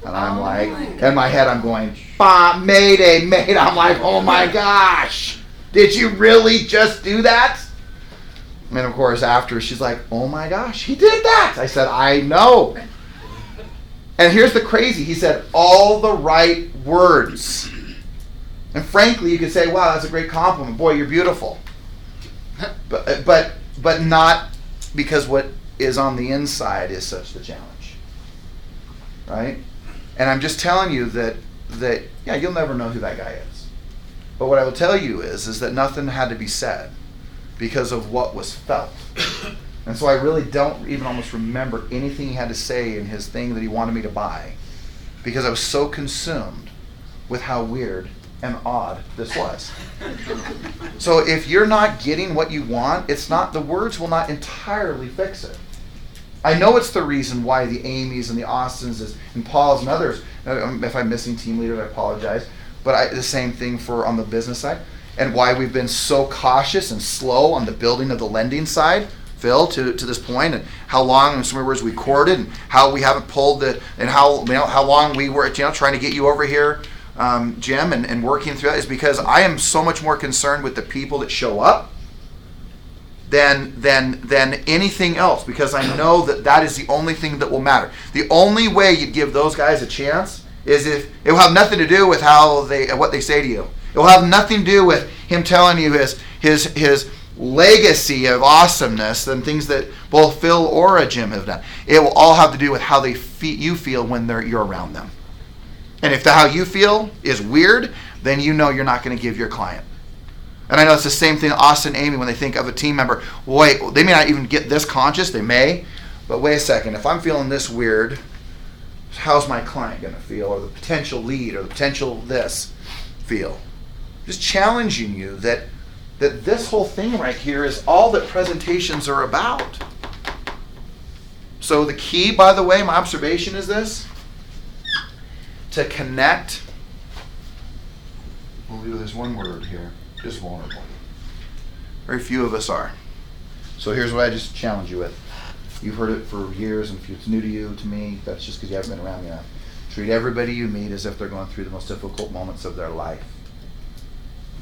And I'm like, in my head I'm going, bah, mayday, mate. I'm like, oh my gosh. Did you really just do that? And of course after she's like, oh my gosh, he did that. I said, I know. And here's the crazy. He said all the right words. And frankly, you could say, wow, that's a great compliment. Boy, you're beautiful. But not because what is on the inside is such the challenge. Right? And I'm just telling you that yeah, you'll never know who that guy is. But what I will tell you is that nothing had to be said because of what was felt. And so I really don't even almost remember anything he had to say in his thing that he wanted me to buy because I was so consumed with how weird and odd this was. So if you're not getting what you want, it's not, the words will not entirely fix it. I know it's the reason why the Amy's and the Austins and Paul's and others, if I'm missing team leaders, I apologize, but the same thing for on the business side, and why we've been so cautious and slow on the building of the lending side, Phil, to this point, and how long, in so many words, we courted, and how we haven't pulled the, and how long we were, trying to get you over here, Jim, and working through that, is because I am so much more concerned with the people that show up than anything else, because I know that is the only thing that will matter. The only way you'd give those guys a chance is if it will have nothing to do with what they say to you. It will have nothing to do with him telling you his legacy of awesomeness and things that both Phil or Jim have done. It will all have to do with how you feel when you're around them. And if how you feel is weird, then you know you're not going to give your client. And I know it's the same thing Austin and Amy when they think of a team member. Wait, they may not even get this conscious, they may, but wait a second, if I'm feeling this weird, how's my client going to feel, or the potential lead, or the potential this feel? Just challenging you that this whole thing right here is all that presentations are about. So the key, by the way, my observation is this: to connect. Well, there's one word here. Just vulnerable. Very few of us are. So here's what I just challenge you with. You've heard it for years, and if it's new to you, to me, that's just because you haven't been around me enough. Treat everybody you meet as if they're going through the most difficult moments of their life.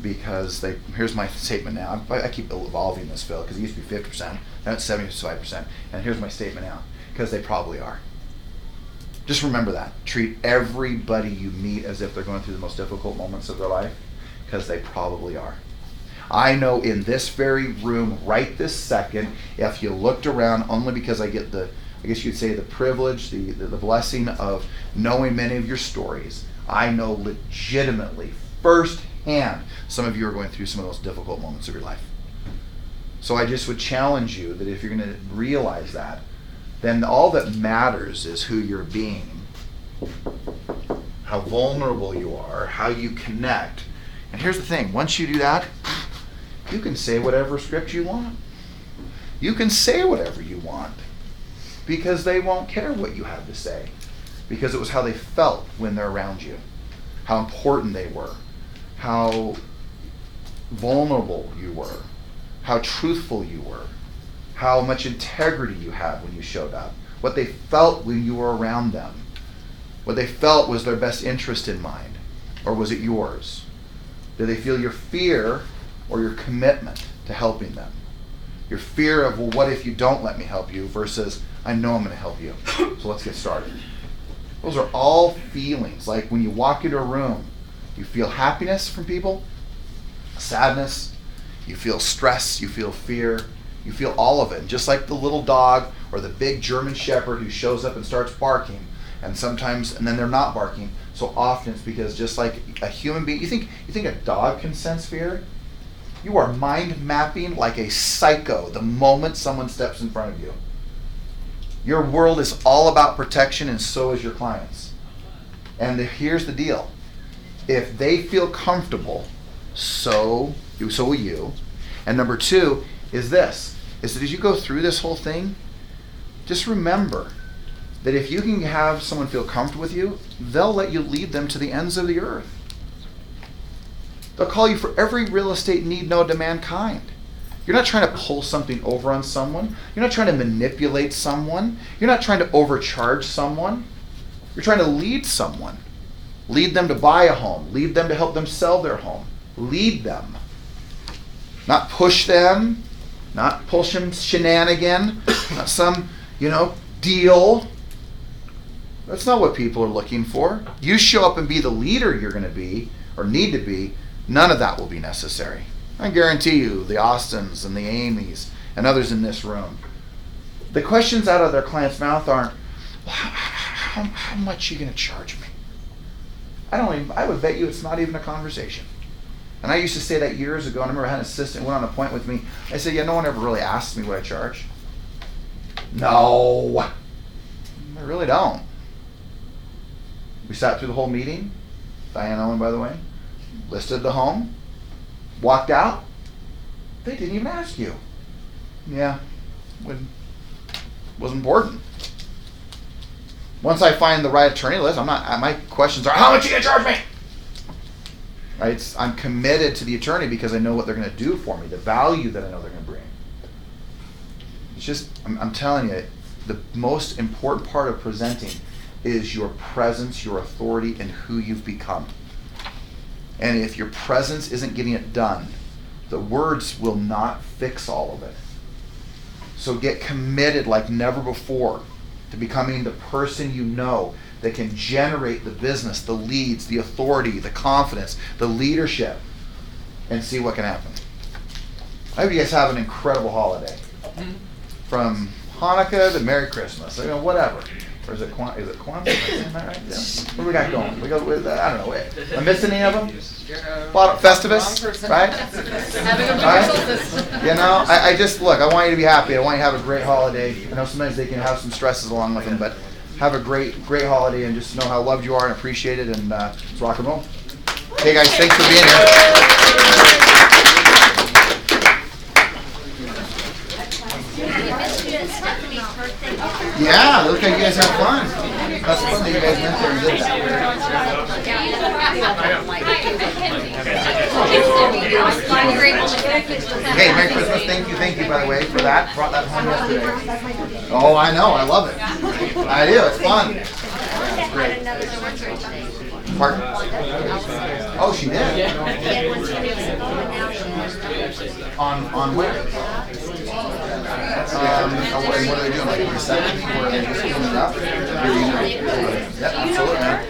Because here's my statement now. I keep evolving this, Phil, because it used to be 50%, now it's 75%. And here's my statement now, because they probably are. Just remember that. Treat everybody you meet as if they're going through the most difficult moments of their life, because they probably are. I know in this very room, right this second, if you looked around, only because I get I guess you'd say the privilege, the blessing of knowing many of your stories, I know legitimately, firsthand, some of you are going through some of those difficult moments of your life. So I just would challenge you that if you're going to realize that, then all that matters is who you're being, how vulnerable you are, how you connect. And here's the thing, once you do that, you can say whatever script you want. You can say whatever you want, because they won't care what you have to say, because it was how they felt when they're around you, how important they were, how vulnerable you were, how truthful you were, how much integrity you had when you showed up, what they felt when you were around them, what they felt was their best interest in mind, or was it yours? Did they feel your fear or your commitment to helping them? Your fear of, well, what if you don't let me help you, versus, I know I'm going to help you, so let's get started. Those are all feelings. Like when you walk into a room, you feel happiness from people, sadness, you feel stress, you feel fear, you feel all of it. And just like the little dog or the big German shepherd who shows up and starts barking, and sometimes, and then they're not barking, so often it's because just like a human being, you think a dog can sense fear? You are mind mapping like a psycho the moment someone steps in front of you. Your world is all about protection, and so is your clients. And here's the deal. If they feel comfortable, so will you. And number two is this, is that as you go through this whole thing, just remember that if you can have someone feel comfortable with you, they'll let you lead them to the ends of the earth. They'll call you for every real estate need, no demand kind. You're not trying to pull something over on someone. You're not trying to manipulate someone. You're not trying to overcharge someone. You're trying to lead someone. Lead them to buy a home. Lead them to help them sell their home. Lead them. Not push them. Not push them shenanigan. Not some, deal. That's not what people are looking for. You show up and be the leader you're going to be, or need to be, none of that will be necessary. I guarantee you, the Austins and the Amys and others in this room, the questions out of their client's mouth aren't, well, how much are you going to charge me? I would bet you it's not even a conversation. And I used to say that years ago, and I remember I had an assistant who went on a point with me. I said, no one ever really asks me what I charge. No, I really don't. We sat through the whole meeting. Diane Owen, by the way, listed the home, walked out. They didn't even ask you. Yeah, was important. Once I find the right attorney list, my questions are, how much are you gonna charge me? Right? I'm committed to the attorney because I know what they're gonna do for me, the value that I know they're gonna bring. It's just, I'm telling you, the most important part of presenting is your presence, your authority, and who you've become. And if your presence isn't getting it done, the words will not fix all of it. So get committed like never before to becoming the person you know that can generate the business, the leads, the authority, the confidence, the leadership, and see what can happen. I hope you guys have an incredible holiday. From Hanukkah to Merry Christmas, whatever. Or is it Kwanzaa? Is that right? Yeah. What do we got going? We go with, I don't know. Am I missing any of them? Festivus, right? Right? I just, look, I want you to be happy. I want you to have a great holiday. I know sometimes they can have some stresses along with them, but have a great holiday and just know how loved you are and appreciated, and let's rock and roll. Hey guys, thanks for being here. Yeah, look like you guys have fun. That's fun that you guys went there and did that. Hey, Merry Christmas. Thank you, by the way, for that. Brought that home yesterday. Oh, I know. I love it. I do. It's fun. Great. Pardon? Oh, she did? On where? What are they doing? Like a reception where they just clean it up? Yep, absolutely, man.